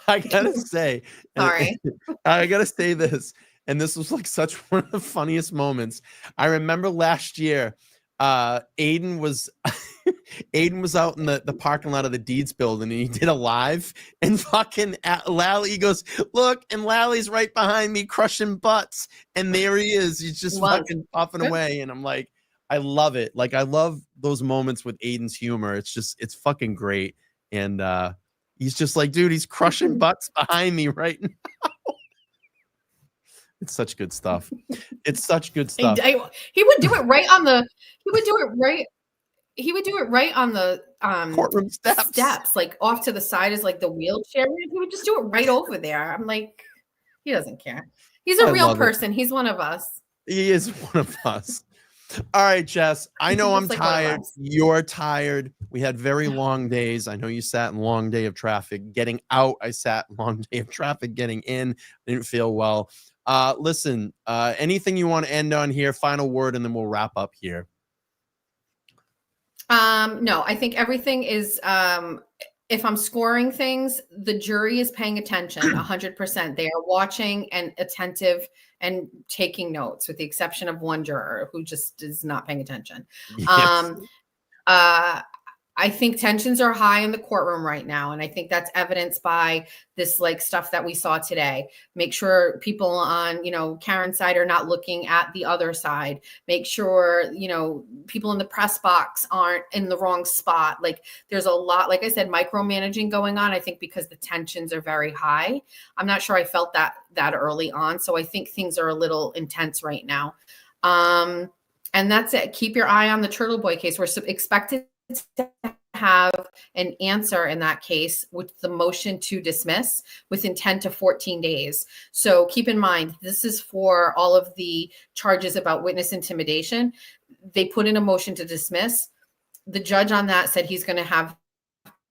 I gotta say, Sorry. I gotta say this, and this was like such one of the funniest moments. I remember last year, Aiden was Aiden was out in the parking lot of the Deeds building, and he did a live, and fucking Lally goes, look, and Lally's right behind me crushing butts, and there he is. He's just fucking puffing away, and I'm like, I love it. Like, I love those moments with Aiden's humor. It's fucking great, and he's just like, dude, he's crushing butts behind me right now. It's such good stuff. It's such good stuff. He would do it right on the. He would do it right. He would do it right on the courtroom steps. Like off to the side is like the wheelchair. He would just do it right over there. I'm like, he doesn't care. He's a real person. He's one of us. He is one of us. All right, Jess. I know I'm tired. You're tired. We had very long days. I know you sat in a long day of traffic. Getting out, I sat in a long day of traffic. Getting in, didn't feel well. Listen, anything you want to end on here? Final word, and then we'll wrap up here. No, I think everything is, if I'm scoring things, the jury is paying attention 100%. They are watching and attentive and taking notes, with the exception of one juror who just is not paying attention. Yes. I think tensions are high in the courtroom right now. And I think that's evidenced by this like stuff that we saw today. Make sure people on, Karen's side are not looking at the other side. Make sure, people in the press box aren't in the wrong spot. Like, there's a lot, like I said, micromanaging going on. I think because the tensions are very high. I'm not sure I felt that early on. So I think things are a little intense right now. And that's it. Keep your eye on the Turtle Boy case. We're expected to have an answer in that case with the motion to dismiss within 10 to 14 days. So keep in mind, this is for all of the charges about witness intimidation. They put in a motion to dismiss. The judge on that said he's going to have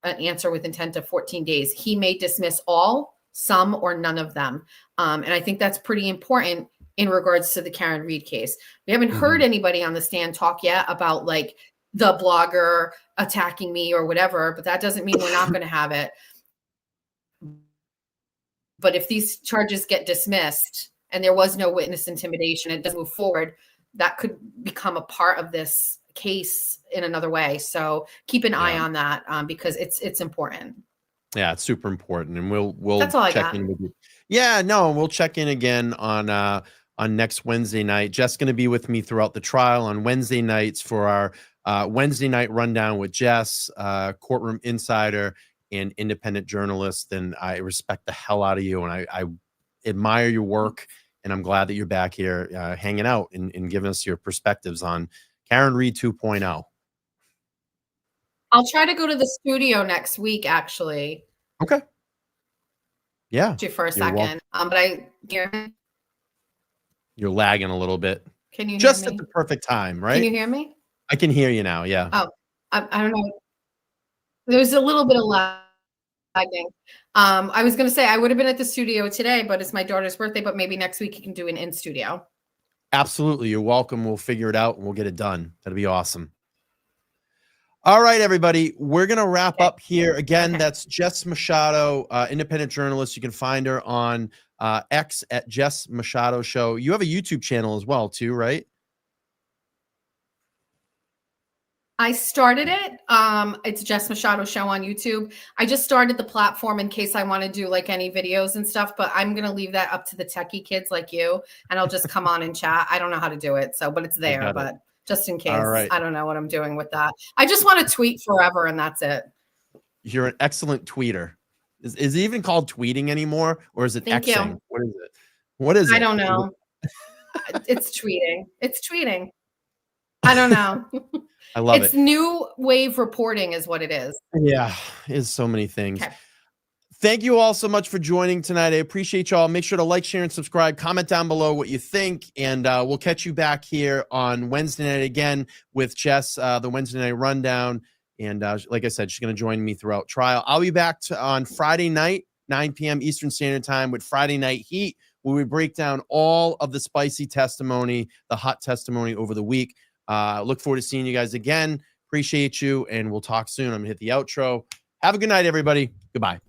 an answer within 10 to 14 days. He may dismiss all, some, or none of them. And I think that's pretty important in regards to the Karen Reed case. We haven't heard anybody on the stand talk yet about like the blogger attacking me or whatever, but that doesn't mean we're not going to have it. But if these charges get dismissed and there was no witness intimidation, it doesn't move forward, that could become a part of this case in another way. So keep an eye on that because it's important. Yeah, it's super important. And we'll That's all check in with you. Yeah, no, we'll check in again on next Wednesday night. Jess going to be with me throughout the trial on Wednesday nights for our Wednesday night rundown with Jess, courtroom insider and independent journalist. And I respect the hell out of you. And I admire your work. And I'm glad that you're back here hanging out and giving us your perspectives on Karen Reed 2.0. I'll try to go to the studio next week, actually. Okay. Yeah. For a second. But you're lagging a little bit. Can you just hear me? At the perfect time, right? Can you hear me? I can hear you now. Yeah. Oh, I don't know. There's a little bit of lagging. I was going to say I would have been at the studio today, but it's my daughter's birthday. But maybe next week you can do an in studio. Absolutely. You're welcome. We'll figure it out and we'll get it done. That'll be awesome. All right, everybody. We're going to wrap up here. Again, that's Jess Machado, independent journalist. You can find her on X at Jess Machado Show. You have a YouTube channel as well, too, right? I started it. It's Jess Machado Show on YouTube. I just started the platform in case I want to do like any videos and stuff, but I'm going to leave that up to the techie kids like you, and I'll just come on and chat. I don't know how to do it. So, but it's there, but just in case. I don't know what I'm doing with that. I just want to tweet forever and that's it. You're an excellent tweeter. Is it even called tweeting anymore? Or is it Xing? What is it? What is it? I don't know. It's tweeting. It's tweeting. I don't know. I love it. It's new wave reporting is what it is. Yeah, it's so many things. Okay. Thank you all so much for joining tonight. I appreciate y'all. Make sure to like, share, and subscribe. Comment down below what you think. And we'll catch you back here on Wednesday night again with Jess, the Wednesday night rundown. And like I said, she's going to join me throughout trial. I'll be back on Friday night, 9 p.m. Eastern Standard Time with Friday Night Heat where we break down all of the spicy testimony, the hot testimony over the week. Look forward to seeing you guys again. Appreciate you, and we'll talk soon. I'm going to hit the outro. Have a good night, everybody. Goodbye.